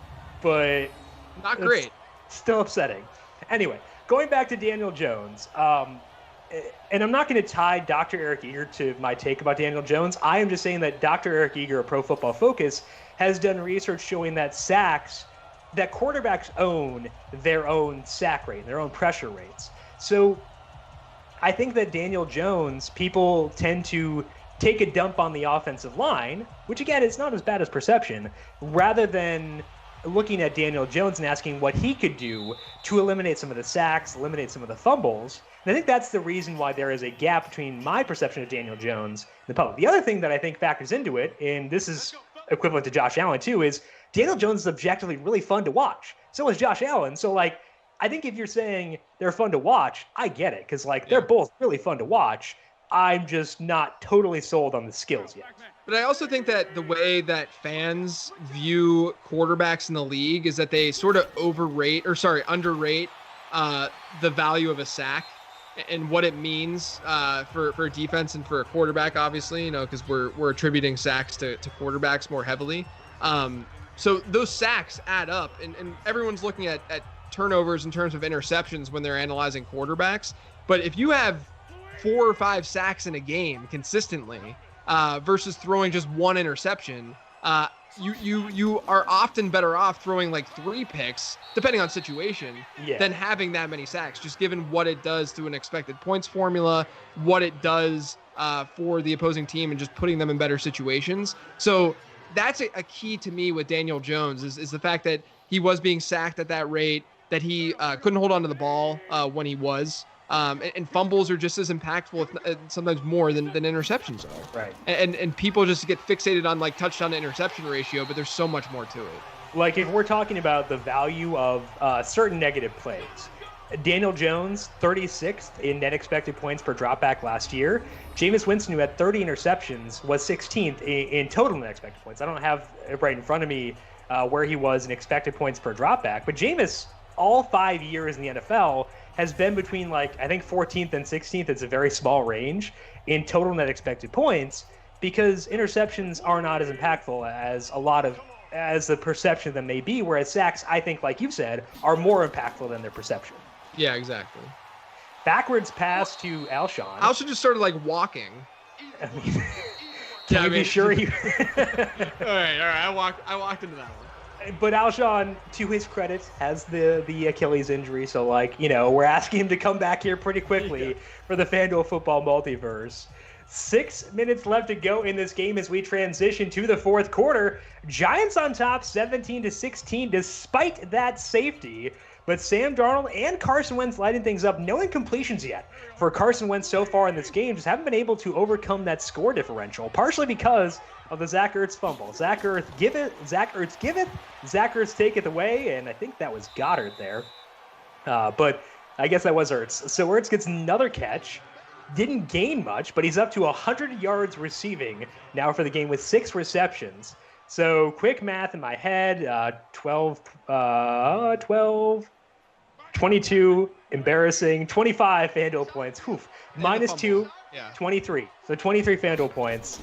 not great. Still upsetting. Anyway, going back to Daniel Jones, and I'm not going to tie Dr. Eric Eager to my take about Daniel Jones. I am just saying that Dr. Eric Eager of Pro Football Focus has done research showing that quarterbacks own their own sack rate, their own pressure rates. So I think that Daniel Jones, people tend to take a dump on the offensive line, which again is not as bad as perception, rather than looking at Daniel Jones and asking what he could do to eliminate some of the sacks, eliminate some of the fumbles. And I think that's the reason why there is a gap between my perception of Daniel Jones and the public. The other thing that I think factors into it, and this is equivalent to Josh Allen too, is Daniel Jones is objectively really fun to watch. So is Josh Allen. So like, I think if you're saying they're fun to watch, I get it, because like they're both really fun to watch. I'm just not totally sold on the skills yet. But I also think that the way that fans view quarterbacks in the league is that they sort of underrate the value of a sack and what it means for a defense and for a quarterback, obviously, because we're attributing sacks to quarterbacks more heavily. So those sacks add up, and everyone's looking at turnovers in terms of interceptions when they're analyzing quarterbacks. But if you have 4 or 5 sacks in a game consistently, versus throwing just one interception, you are often better off throwing like 3 picks, depending on situation, than having that many sacks, just given what it does to an expected points formula, what it does for the opposing team, and just putting them in better situations. So that's a key to me with Daniel Jones is the fact that he was being sacked at that rate, that he couldn't hold on to the ball when he was. And fumbles are just as impactful, if sometimes more than interceptions are. Right. And people just get fixated on like touchdown to interception ratio, but there's so much more to it. Like if we're talking about the value of certain negative plays, Daniel Jones, 36th in net expected points per dropback last year. Jameis Winston, who had 30 interceptions, was 16th in total net expected points. I don't have it right in front of me where he was in expected points per dropback, but Jameis, all 5 years in the NFL, has been between like, I think 14th and 16th. It's a very small range in total net expected points, because interceptions are not as impactful as the perception of them may be, whereas sacks, I think, like you said, are more impactful than their perception. Yeah, exactly. Backwards pass to Alshon. Alshon just started like walking. I mean, can we be sure he... All right. I walked into that one. But Alshon, to his credit, has the Achilles injury, so we're asking him to come back here pretty quickly for the FanDuel Football Multiverse. 6 minutes left to go in this game as we transition to the fourth quarter. Giants on top, 17-16, despite that safety. But Sam Darnold and Carson Wentz lighting things up. No incompletions yet for Carson Wentz so far in this game. Just haven't been able to overcome that score differential, partially because of the Zach Ertz fumble. Zach Ertz giveth, Zach Ertz taketh away, and I think that was Goddard there. But I guess that was Ertz. So Ertz gets another catch. Didn't gain much, but he's up to 100 yards receiving now for the game with 6 receptions. So quick math in my head, 12, 22, embarrassing, 25 FanDuel points. Minus 2, yeah. 23. So 23 FanDuel points.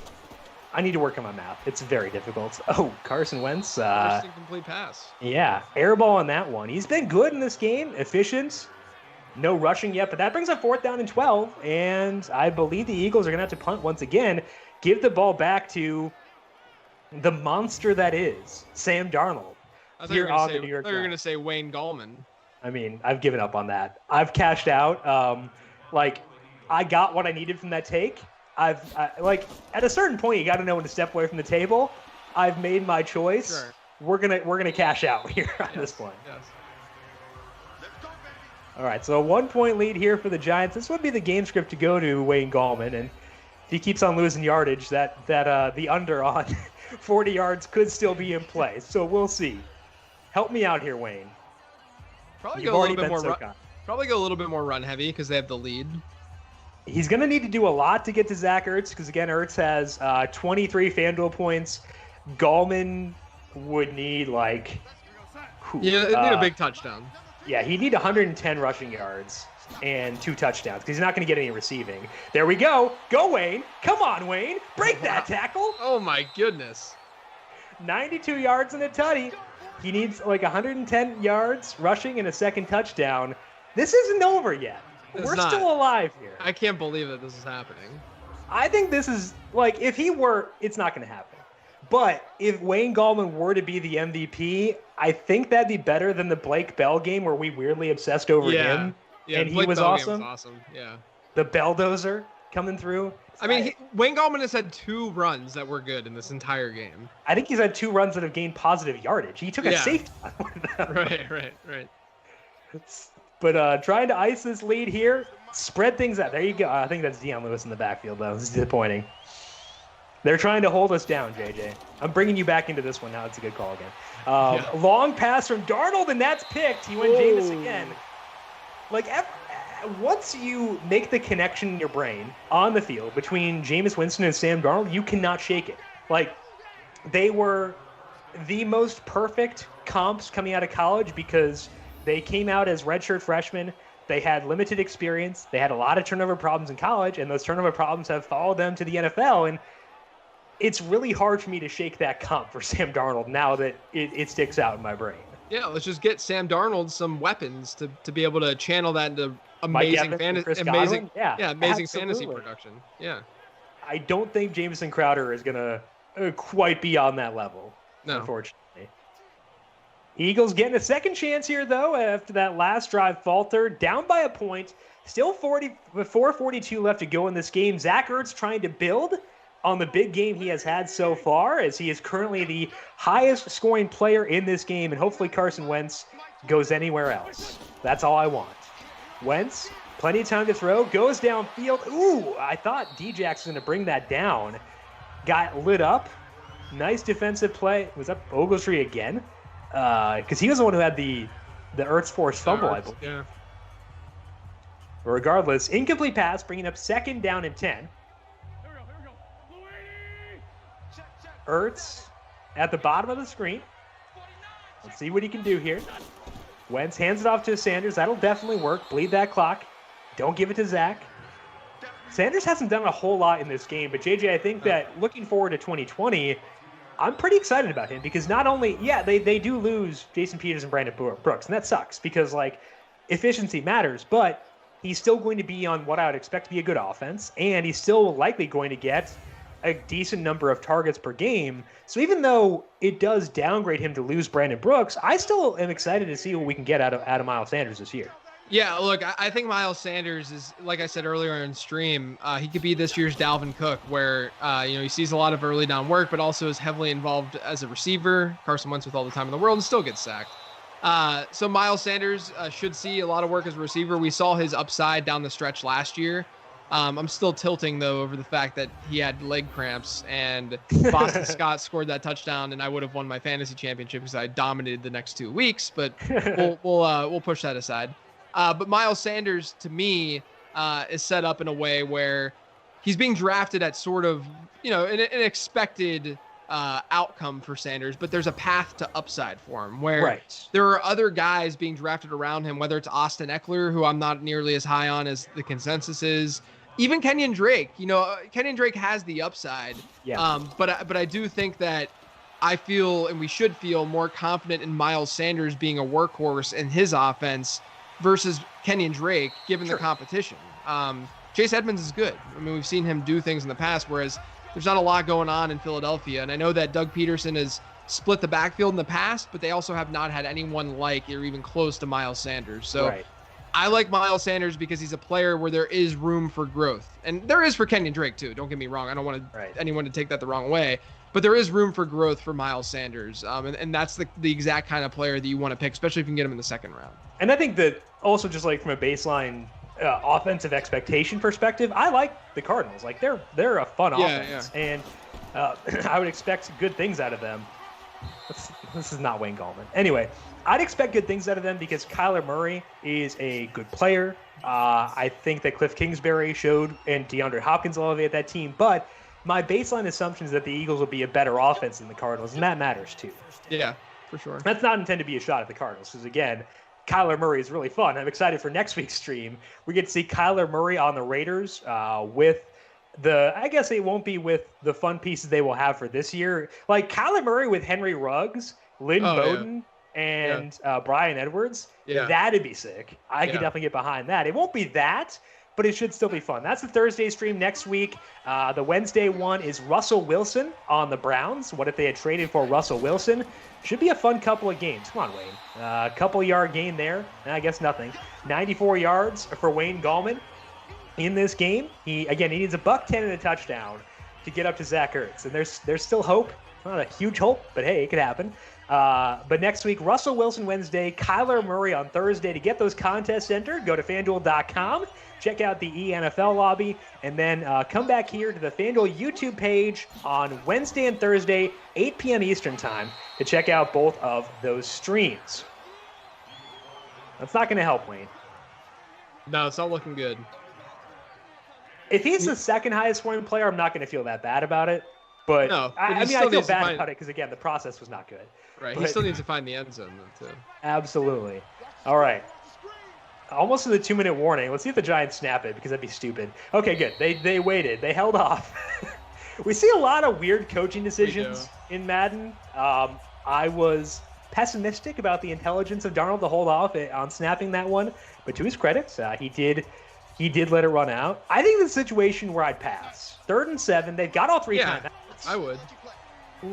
I need to work on my math. It's very difficult. Oh, Carson Wentz. First incomplete pass. Yeah, airball on that one. He's been good in this game, efficient. No rushing yet, but that brings up 4th down and 12, and I believe the Eagles are going to have to punt once again. Give the ball back to the monster that is Sam Darnold. I thought you were going to say Wayne Gallman. I mean, I've given up on that. I've cashed out. I got what I needed from that take. At a certain point, you got to know when to step away from the table. I've made my choice. Sure. We're gonna cash out here on this one. Yes. All right, so a 1-point lead here for the Giants. This would be the game script to go to Wayne Gallman, and if he keeps on losing yardage, that the under on 40 yards could still be in play. So we'll see. Help me out here, Wayne. Probably go a little bit more run heavy because they have the lead. He's going to need to do a lot to get to Zach Ertz because, again, Ertz has 23 FanDuel points. Gallman would need, they need a big touchdown. Yeah, he'd need 110 rushing yards and 2 touchdowns because he's not going to get any receiving. There we go. Go, Wayne. Come on, Wayne. Break that tackle. Oh, my goodness. 92 yards and a tutty. He needs 110 yards rushing and a second touchdown. This isn't over yet. We're still alive here. I can't believe that this is happening. I think this is, if he were, it's not going to happen. But if Wayne Gallman were to be the MVP, I think that'd be better than the Blake Bell game where we weirdly obsessed over him. Yeah, and Blake he was Bell awesome. Game was awesome. Yeah. The Belldozer coming through. I mean, Wayne Gallman has had 2 runs that were good in this entire game. I think he's had 2 runs that have gained positive yardage. He took a safety on one of them. Right. But trying to ice this lead here, spread things out. There you go. I think that's Dion Lewis in the backfield, though. This is disappointing. They're trying to hold us down, JJ. I'm bringing you back into this one now. It's a good call again. Long pass from Darnold, and that's picked. He went Jameis again. Once you make the connection in your brain on the field between Jameis Winston and Sam Darnold, you cannot shake it. They were the most perfect comps coming out of college because they came out as redshirt freshmen. They had limited experience. They had a lot of turnover problems in college, and those turnover problems have followed them to the NFL. And it's really hard for me to shake that comp for Sam Darnold now that it sticks out in my brain. Yeah, let's just get Sam Darnold some weapons to be able to channel that into amazing fantasy production. Yeah. I don't think Jamison Crowder is going to quite be on that level, unfortunately. Eagles getting a second chance here, though, after that last drive falter. Down by a point. Still 4:42 left to go in this game. Zach Ertz trying to build on the big game he has had so far, as he is currently the highest scoring player in this game, and hopefully Carson Wentz goes anywhere else. That's all I want. Wentz, plenty of time to throw, goes downfield. Ooh, I thought D-Jack's going to bring that down. Got lit up. Nice defensive play. Was that Ogletree again? Because he was the one who had the Ertz forced fumble, I believe. Yeah. But regardless, incomplete pass, bringing up 2nd down and 10. Ertz at the bottom of the screen. Let's see what he can do here. Wentz hands it off to Sanders. That'll definitely work. Bleed that clock. Don't give it to Zach. Sanders hasn't done a whole lot in this game, but JJ, I think that looking forward to 2020, I'm pretty excited about him because not only, they do lose Jason Peters and Brandon Brooks, and that sucks because, efficiency matters, but he's still going to be on what I would expect to be a good offense, and he's still likely going to get a decent number of targets per game. So even though it does downgrade him to lose Brandon Brooks, I still am excited to see what we can get out of Miles Sanders this year. Yeah, look, I think Miles Sanders is, like I said earlier in stream, he could be this year's Dalvin Cook, where he sees a lot of early down work, but also is heavily involved as a receiver. Carson Wentz with all the time in the world and still gets sacked. So Miles Sanders should see a lot of work as a receiver. We saw his upside down the stretch last year. I'm still tilting, though, over the fact that he had leg cramps and Boston Scott scored that touchdown, and I would have won my fantasy championship because I dominated the next 2 weeks. But we'll push that aside. But Miles Sanders, to me, is set up in a way where he's being drafted at sort of, an expected outcome for Sanders, but there's a path to upside for him where there are other guys being drafted around him, whether it's Austin Eckler, who I'm not nearly as high on as the consensus is, even Kenyon Drake. Kenyon Drake has the upside. Yeah. But I do think that I feel, and we should feel, more confident in Miles Sanders being a workhorse in his offense versus Kenyon Drake, given the competition. Chase Edmonds is good. I mean, we've seen him do things in the past, whereas there's not a lot going on in Philadelphia. And I know that Doug Peterson has split the backfield in the past, but they also have not had anyone like or even close to Miles Sanders. So I like Miles Sanders because he's a player where there is room for growth. And there is for Kenyon Drake, too. Don't get me wrong. I don't want anyone to take that the wrong way. But there is room for growth for Miles Sanders. And that's the exact kind of player that you want to pick, especially if you can get him in the second round. And I think that also just like from a baseline offensive expectation perspective, I like the Cardinals. Like they're a fun offense, and I would expect good things out of them. This is not Wayne Gallman. Anyway, I'd expect good things out of them because Kyler Murray is a good player. I think that Cliff Kingsbury showed and DeAndre Hopkins will elevate that team, but my baseline assumption is that the Eagles will be a better offense than the Cardinals, and that matters too. Yeah, for sure. That's not intended to be a shot at the Cardinals because, again, Kyler Murray is really fun. I'm excited for next week's stream. We get to see Kyler Murray on the Raiders with I guess it won't be with the fun pieces they will have for this year. Like Kyler Murray with Henry Ruggs, Lynn Bowden, and Brian Edwards. Yeah. That'd be sick. I could definitely get behind that. It won't be that, but it should still be fun. That's the Thursday stream next week. The Wednesday one is Russell Wilson on the Browns. What if they had traded for Russell Wilson? Should be a fun couple of games. Come on, Wayne. A couple-yard gain there. I guess nothing. 94 yards for Wayne Gallman in this game. He needs $110 and a touchdown to get up to Zach Ertz. And there's still hope. Not a huge hope, but hey, it could happen. But next week, Russell Wilson Wednesday, Kyler Murray on Thursday. To get those contests entered, go to FanDuel.com. Check out the eNFL lobby, and then come back here to the FanDuel YouTube page on Wednesday and Thursday, 8 p.m. Eastern Time, to check out both of those streams. That's not going to help, Wayne. No, it's not looking good. If he's the second highest scoring player, I'm not going to feel that bad about it. But no, I feel bad about it because, again, the process was not good. Right, he still needs to find the end zone, though, too. Absolutely. All right. Almost to the 2-minute warning. Let's see if the Giants snap it because that'd be stupid. Okay, good. They waited. They held off. We see a lot of weird coaching decisions in Madden. I was pessimistic about the intelligence of Darnold to hold off on snapping that one, but to his credit, he did let it run out. I think the situation where I'd pass. 3rd and 7. They've got all 3 timeouts. I would.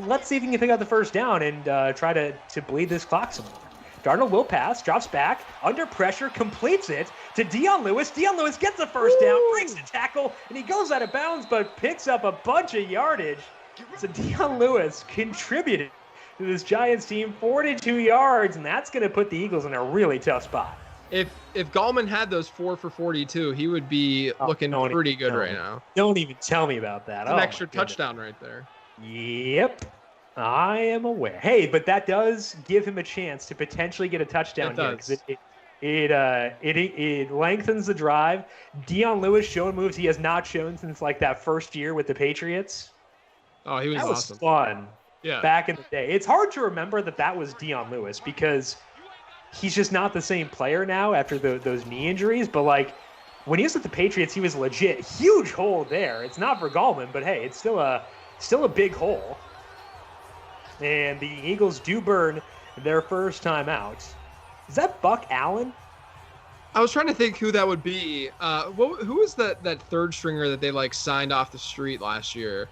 Let's see if you can pick out the first down and try to bleed this clock some more. Darnold will pass, drops back, under pressure, completes it to Dion Lewis. Dion Lewis gets the first down, breaks the tackle, and he goes out of bounds, but picks up a bunch of yardage. So Dion Lewis contributed to this Giants team 42 yards, and that's going to put the Eagles in a really tough spot. If Gallman had those 4 for 42, he would be looking pretty good right now. Don't even tell me about that. It's an extra touchdown right there. Yep. I am aware. Hey, but that does give him a chance to potentially get a touchdown here because it lengthens the drive. Dion Lewis showing moves he has not shown since like that first year with the Patriots. Oh, he was awesome. That was fun. Yeah. Back in the day. It's hard to remember that was Dion Lewis because he's just not the same player now after those knee injuries. But like when he was with the Patriots, he was legit. Huge hole there. It's not for Gallman, but hey, it's still a big hole. And the Eagles do burn their first time out. Is that Buck Allen? I was trying to think who that would be. Who was that third stringer that they signed off the street last year?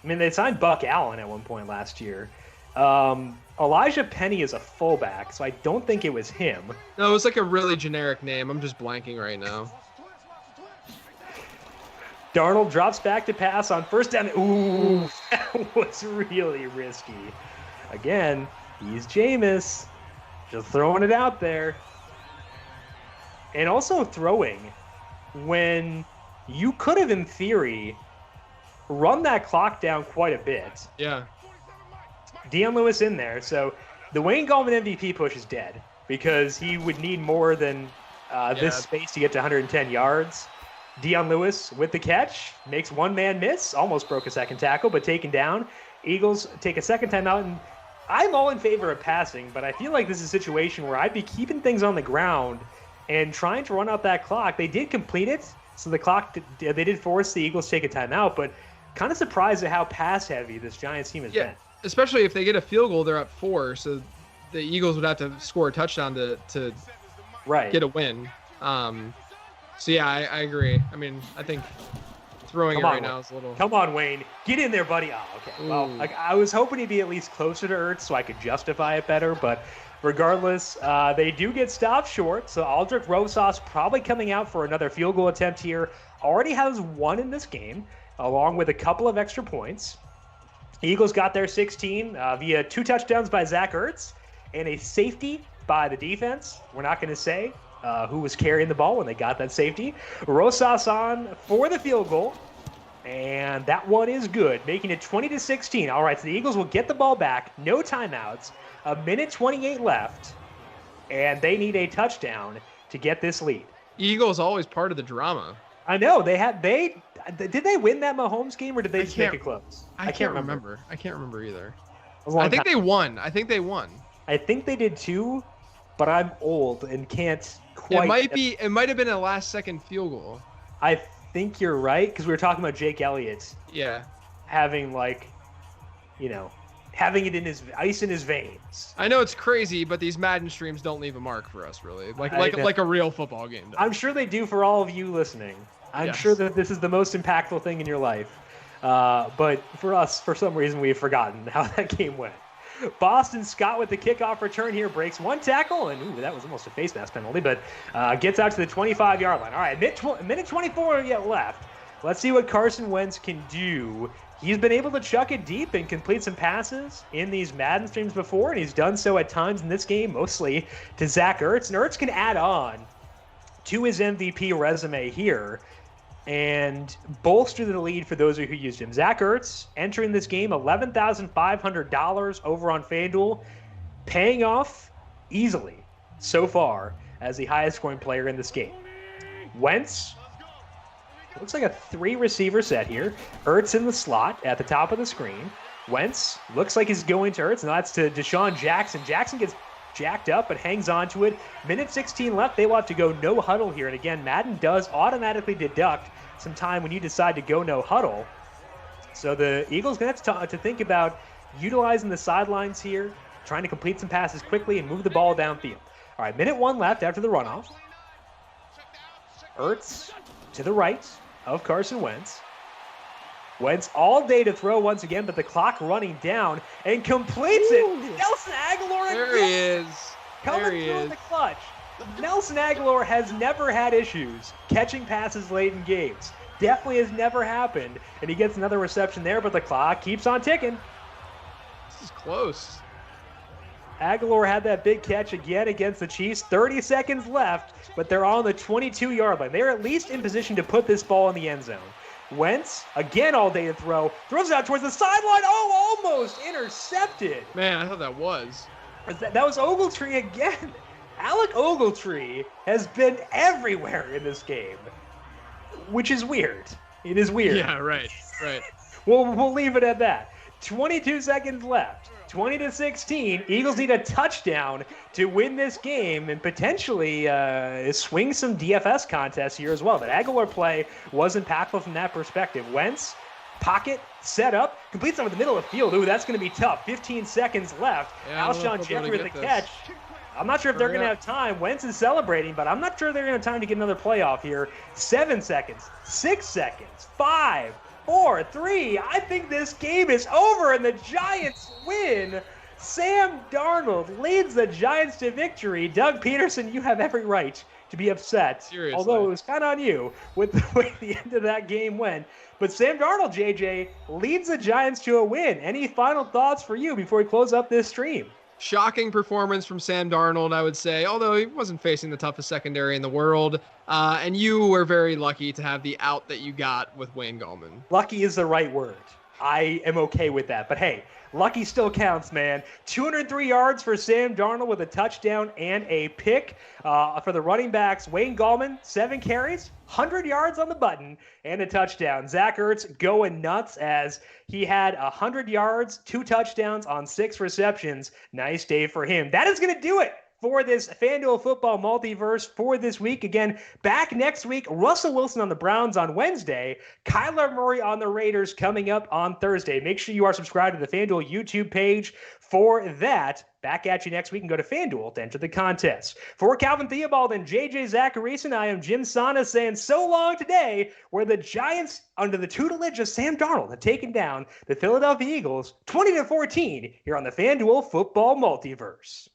I mean, they signed Buck Allen at one point last year. Elijah Penny is a fullback, so I don't think it was him. No, it was a really generic name. I'm just blanking right now. Darnold drops back to pass on first down. Ooh, that was really risky. Again, he's Jameis. Just throwing it out there. And also throwing when you could have, in theory, run that clock down quite a bit. Yeah. Dion Lewis in there. So the Wayne Gallman MVP push is dead because he would need more than this space to get to 110 yards. Dion Lewis with the catch, makes one man miss, almost broke a second tackle, but taken down. Eagles take a second timeout, and I'm all in favor of passing, but I feel like this is a situation where I'd be keeping things on the ground and trying to run out that clock. They did complete it, so the clock, they did force the Eagles to take a timeout, but kind of surprised at how pass-heavy this Giants team has been. Especially if they get a field goal, they're up 4, so the Eagles would have to score a touchdown to get a win. So, yeah, I agree. I mean, I think throwing it right now is a little... Come on, Wayne. Get in there, buddy. Oh, okay. Ooh. Well, I was hoping he'd be at least closer to Ertz so I could justify it better, but regardless, they do get stopped short, so Aldrick Rosas probably coming out for another field goal attempt here. Already has 1 in this game, along with a couple of extra points. The Eagles got their 16 via 2 touchdowns by Zach Ertz and a safety by the defense. We're not going to say who was carrying the ball when they got that safety. Rosas on for the field goal, and that one is good, making it 20-16. All right, so the Eagles will get the ball back, no timeouts, 1:28 left, and they need a touchdown to get this lead. Eagles always part of the drama. I know did they win that Mahomes game or did they just make it close? I can't remember. I can't remember either. I think they won. I think they did too, but I'm old and can't quite. It might have been a last-second field goal. I think you're right because we were talking about Jake Elliott. Yeah. Having having it in his ice in his veins. I know it's crazy, but these Madden streams don't leave a mark for us, really. Like a real football game does. I'm sure they do for all of you listening. I'm sure that this is the most impactful thing in your life. But for us, for some reason, we've forgotten how that game went. Boston Scott with the kickoff return here breaks 1 tackle, and that was almost a face mask penalty, but gets out to the 25-yard line. All right, minute 24 yet left. Let's see what Carson Wentz can do. He's been able to chuck it deep and complete some passes in these Madden streams before, and he's done so at times in this game, mostly to Zach Ertz. And Ertz can add on to his MVP resume here and bolster the lead for those who used him. Zach Ertz entering this game, $11,500 over on FanDuel, paying off easily so far as the highest scoring player in this game. Wentz, looks like a 3-receiver set here. Ertz in the slot at the top of the screen. Wentz looks like he's going to Ertz. Now that's to Deshaun Jackson. Jackson gets jacked up but hangs on to it. Minute 16 left. They will have to go no huddle here. And again, Madden does automatically deduct some time when you decide to go no huddle. So the Eagles going to have to think about utilizing the sidelines here, trying to complete some passes quickly and move the ball downfield. All right, minute 1 left after the runoff. Ertz to the right of Carson Wentz. Wentz all day to throw once again, but the clock running down and completes it. Nelson Aguilar again. There he is. Coming through in the clutch. Nelson Aguilar has never had issues catching passes late in games. Definitely has never happened. And he gets another reception there, but the clock keeps on ticking. This is close. Aguilar had that big catch again against the Chiefs. 30 seconds left, but they're on the 22-yard line. They're at least in position to put this ball in the end zone. Wentz, again all day to throw, throws it out towards the sideline. Oh, almost intercepted. Man, I thought that was. That was Ogletree again. Alec Ogletree has been everywhere in this game, which is weird. It is weird. Yeah, right. We'll leave it at that. 22 seconds left. 20-16. Eagles need a touchdown to win this game and potentially swing some DFS contests here as well. But Aguilar play was impactful from that perspective. Wentz, pocket, set up, completes over the middle of the field. Ooh, that's going to be tough. 15 seconds left. Yeah, Alshon Jeffrey with the catch. I'm not sure if they're going to have time. Wentz is celebrating, but I'm not sure they're going to have time to get another playoff here. 7 seconds, 6 seconds, 5, 4, 3. I think this game is over and the Giants win. Sam Darnold leads the Giants to victory. Doug Peterson, you have every right to be upset. Seriously. Although it was kind of on you with the way the end of that game went. But Sam Darnold, JJ, leads the Giants to a win. Any final thoughts for you before we close up this stream? Shocking performance from Sam Darnold, I would say, although he wasn't facing the toughest secondary in the world. And you were very lucky to have the out that you got with Wayne Gallman. Lucky is the right word. I am okay with that. But hey, lucky still counts, man. 203 yards for Sam Darnold with a touchdown and a pick. For the running backs, Wayne Gallman, 7 carries, 100 yards on the button, and a touchdown. Zach Ertz going nuts as he had 100 yards, 2 touchdowns on 6 receptions. Nice day for him. That is going to do it for this FanDuel Football Multiverse for this week. Again, back next week, Russell Wilson on the Browns on Wednesday, Kyler Murray on the Raiders coming up on Thursday. Make sure you are subscribed to the FanDuel YouTube page for that. Back at you next week and go to FanDuel to enter the contest. For Calvin Theobald and JJ Zachariason, I am Jim Sana saying so long today, where the Giants, under the tutelage of Sam Darnold, have taken down the Philadelphia Eagles 20-14 here on the FanDuel Football Multiverse.